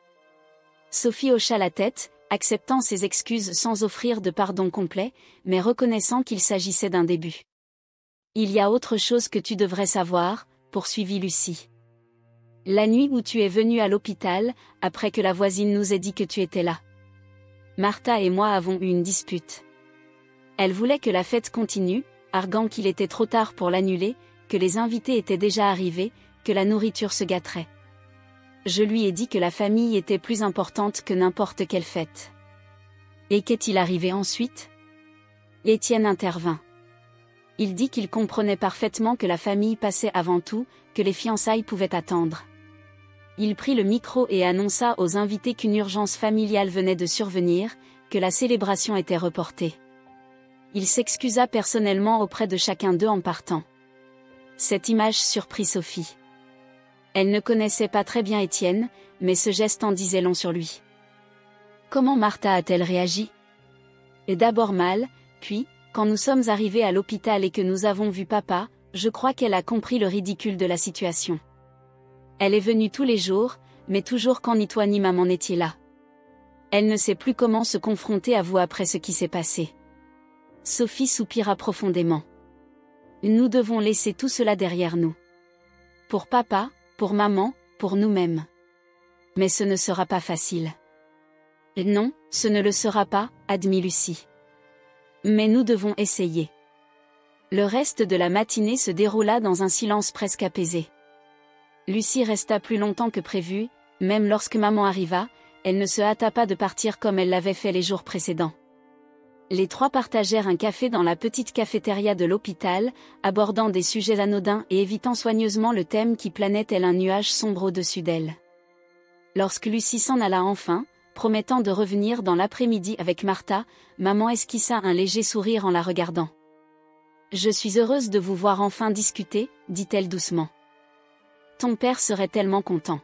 Sophie hocha la tête, acceptant ses excuses sans offrir de pardon complet, mais reconnaissant qu'il s'agissait d'un début. « Il y a autre chose que tu devrais savoir, » poursuivit Lucie. « La nuit où tu es venue à l'hôpital, après que la voisine nous ait dit que tu étais là. Martha et moi avons eu une dispute. Elle voulait que la fête continue, arguant qu'il était trop tard pour l'annuler, que les invités étaient déjà arrivés, que la nourriture se gâterait. Je lui ai dit que la famille était plus importante que n'importe quelle fête. Et qu'est-il arrivé ensuite ? Étienne intervint. Il dit qu'il comprenait parfaitement que la famille passait avant tout, que les fiançailles pouvaient attendre. Il prit le micro et annonça aux invités qu'une urgence familiale venait de survenir, que la célébration était reportée. Il s'excusa personnellement auprès de chacun d'eux en partant. Cette image surprit Sophie. Elle ne connaissait pas très bien Étienne, mais ce geste en disait long sur lui. Comment Martha a-t-elle réagi ? Et d'abord mal, puis, quand nous sommes arrivés à l'hôpital et que nous avons vu papa, je crois qu'elle a compris le ridicule de la situation. Elle est venue tous les jours, mais toujours quand ni toi ni maman n'étiez là. Elle ne sait plus comment se confronter à vous après ce qui s'est passé. Sophie soupira profondément. Nous devons laisser tout cela derrière nous. Pour papa, pour maman, pour nous-mêmes. Mais ce ne sera pas facile. Non, ce ne le sera pas, admit Lucie. Mais nous devons essayer. Le reste de la matinée se déroula dans un silence presque apaisé. Lucie resta plus longtemps que prévu, même lorsque maman arriva, elle ne se hâta pas de partir comme elle l'avait fait les jours précédents. Les trois partagèrent un café dans la petite cafétéria de l'hôpital, abordant des sujets anodins et évitant soigneusement le thème qui planait tel un nuage sombre au-dessus d'elle. Lorsque Lucie s'en alla enfin, promettant de revenir dans l'après-midi avec Martha, maman esquissa un léger sourire en la regardant. « Je suis heureuse de vous voir enfin discuter, » dit-elle doucement. « Ton père serait tellement content. »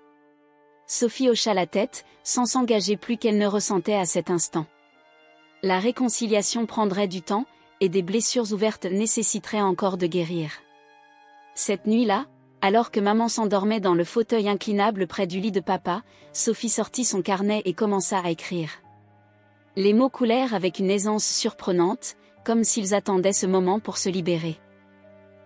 Sophie hocha la tête, sans s'engager plus qu'elle ne ressentait à cet instant. La réconciliation prendrait du temps, et des blessures ouvertes nécessiteraient encore de guérir. Cette nuit-là, alors que maman s'endormait dans le fauteuil inclinable près du lit de papa, Sophie sortit son carnet et commença à écrire. Les mots coulèrent avec une aisance surprenante, comme s'ils attendaient ce moment pour se libérer.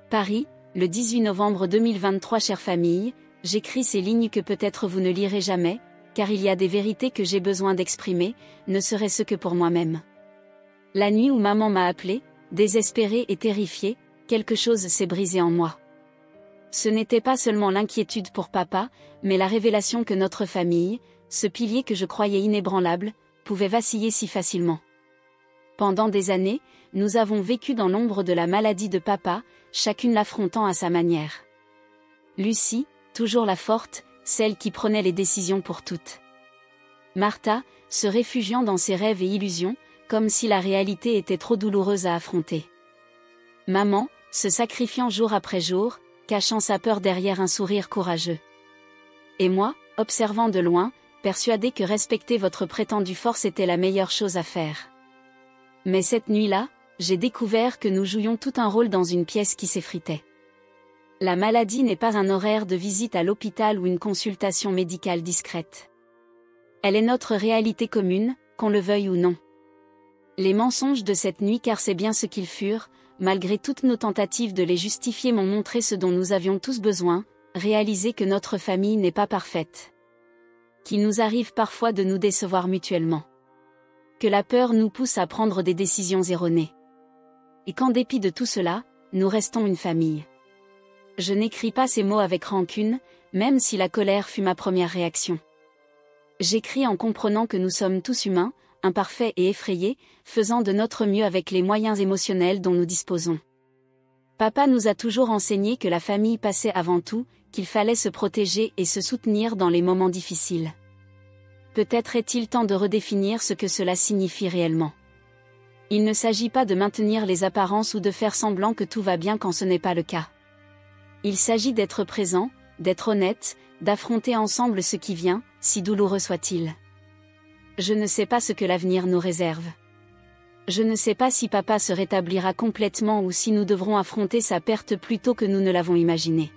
Paris, le 18 novembre 2023. Chère famille, j'écris ces lignes que peut-être vous ne lirez jamais, car il y a des vérités que j'ai besoin d'exprimer, ne serait-ce que pour moi-même. La nuit où maman m'a appelée, désespérée et terrifiée, quelque chose s'est brisé en moi. Ce n'était pas seulement l'inquiétude pour papa, mais la révélation que notre famille, ce pilier que je croyais inébranlable, pouvait vaciller si facilement. Pendant des années, nous avons vécu dans l'ombre de la maladie de papa, chacune l'affrontant à sa manière. Lucie, toujours la forte, celle qui prenait les décisions pour toutes. Martha, se réfugiant dans ses rêves et illusions, comme si la réalité était trop douloureuse à affronter. Maman, se sacrifiant jour après jour, cachant sa peur derrière un sourire courageux. Et moi, observant de loin, persuadée que respecter votre prétendue force était la meilleure chose à faire. Mais cette nuit-là, j'ai découvert que nous jouions tout un rôle dans une pièce qui s'effritait. La maladie n'est pas un horaire de visite à l'hôpital ou une consultation médicale discrète. Elle est notre réalité commune, qu'on le veuille ou non. Les mensonges de cette nuit, car c'est bien ce qu'ils furent, malgré toutes nos tentatives de les justifier, m'ont montré ce dont nous avions tous besoin, réaliser que notre famille n'est pas parfaite. Qu'il nous arrive parfois de nous décevoir mutuellement. Que la peur nous pousse à prendre des décisions erronées. Et qu'en dépit de tout cela, nous restons une famille. Je n'écris pas ces mots avec rancune, même si la colère fut ma première réaction. J'écris en comprenant que nous sommes tous humains, imparfaits et effrayés, faisant de notre mieux avec les moyens émotionnels dont nous disposons. Papa nous a toujours enseigné que la famille passait avant tout, qu'il fallait se protéger et se soutenir dans les moments difficiles. Peut-être est-il temps de redéfinir ce que cela signifie réellement. Il ne s'agit pas de maintenir les apparences ou de faire semblant que tout va bien quand ce n'est pas le cas. Il s'agit d'être présent, d'être honnête, d'affronter ensemble ce qui vient, si douloureux soit-il. Je ne sais pas ce que l'avenir nous réserve. Je ne sais pas si papa se rétablira complètement ou si nous devrons affronter sa perte plus tôt que nous ne l'avons imaginé.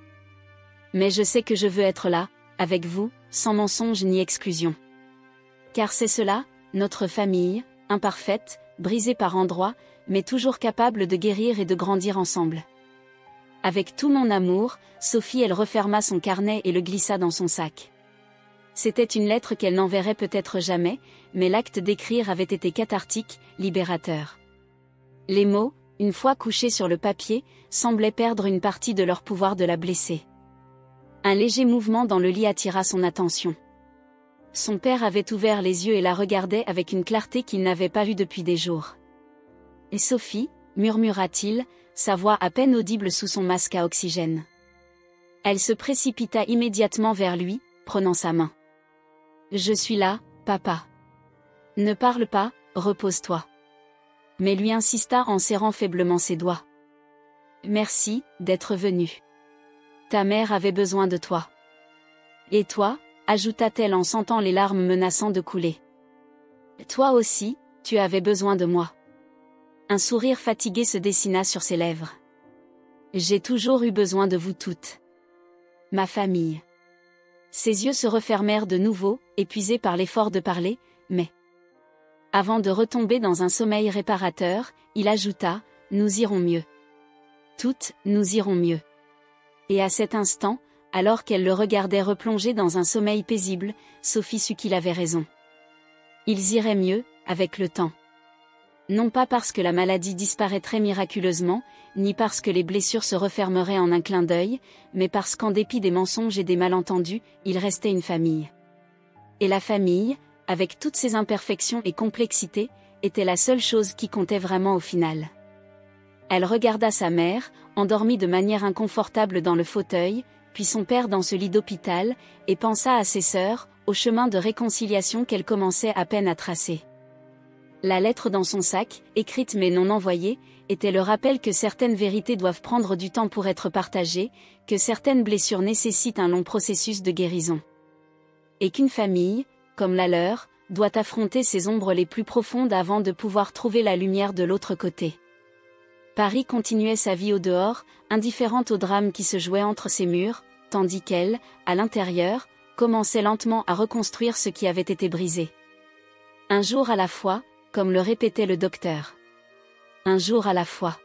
Mais je sais que je veux être là, avec vous, sans mensonge ni exclusion. Car c'est cela, notre famille, imparfaite, brisée par endroits, mais toujours capable de guérir et de grandir ensemble. Avec tout mon amour, Sophie. Elle referma son carnet et le glissa dans son sac. C'était une lettre qu'elle n'enverrait peut-être jamais, mais l'acte d'écrire avait été cathartique, libérateur. Les mots, une fois couchés sur le papier, semblaient perdre une partie de leur pouvoir de la blesser. Un léger mouvement dans le lit attira son attention. Son père avait ouvert les yeux et la regardait avec une clarté qu'il n'avait pas vue depuis des jours. « Et Sophie ?» murmura-t-il, sa voix à peine audible sous son masque à oxygène. Elle se précipita immédiatement vers lui, prenant sa main. « Je suis là, papa. Ne parle pas, repose-toi. » Mais lui insista en serrant faiblement ses doigts. « Merci, d'être venu. Ta mère avait besoin de toi. Et toi ?» ajouta-t-elle en sentant les larmes menaçant de couler. « Toi aussi, tu avais besoin de moi. » Un sourire fatigué se dessina sur ses lèvres. « J'ai toujours eu besoin de vous toutes. Ma famille. » Ses yeux se refermèrent de nouveau, épuisés par l'effort de parler, mais... Avant de retomber dans un sommeil réparateur, il ajouta, « Nous irons mieux. Toutes, nous irons mieux. » Et à cet instant, alors qu'elle le regardait replonger dans un sommeil paisible, Sophie sut qu'il avait raison. Ils iraient mieux, avec le temps. Non pas parce que la maladie disparaîtrait miraculeusement, ni parce que les blessures se refermeraient en un clin d'œil, mais parce qu'en dépit des mensonges et des malentendus, il restait une famille. Et la famille, avec toutes ses imperfections et complexités, était la seule chose qui comptait vraiment au final. Elle regarda sa mère, endormie de manière inconfortable dans le fauteuil, puis son père dans ce lit d'hôpital, et pensa à ses sœurs, au chemin de réconciliation qu'elle commençait à peine à tracer. La lettre dans son sac, écrite mais non envoyée, était le rappel que certaines vérités doivent prendre du temps pour être partagées, que certaines blessures nécessitent un long processus de guérison. Et qu'une famille, comme la leur, doit affronter ses ombres les plus profondes avant de pouvoir trouver la lumière de l'autre côté. Paris continuait sa vie au dehors, indifférente au drame qui se jouait entre ses murs, tandis qu'elle, à l'intérieur, commençait lentement à reconstruire ce qui avait été brisé. Un jour à la fois, comme le répétait le docteur. Un jour à la fois.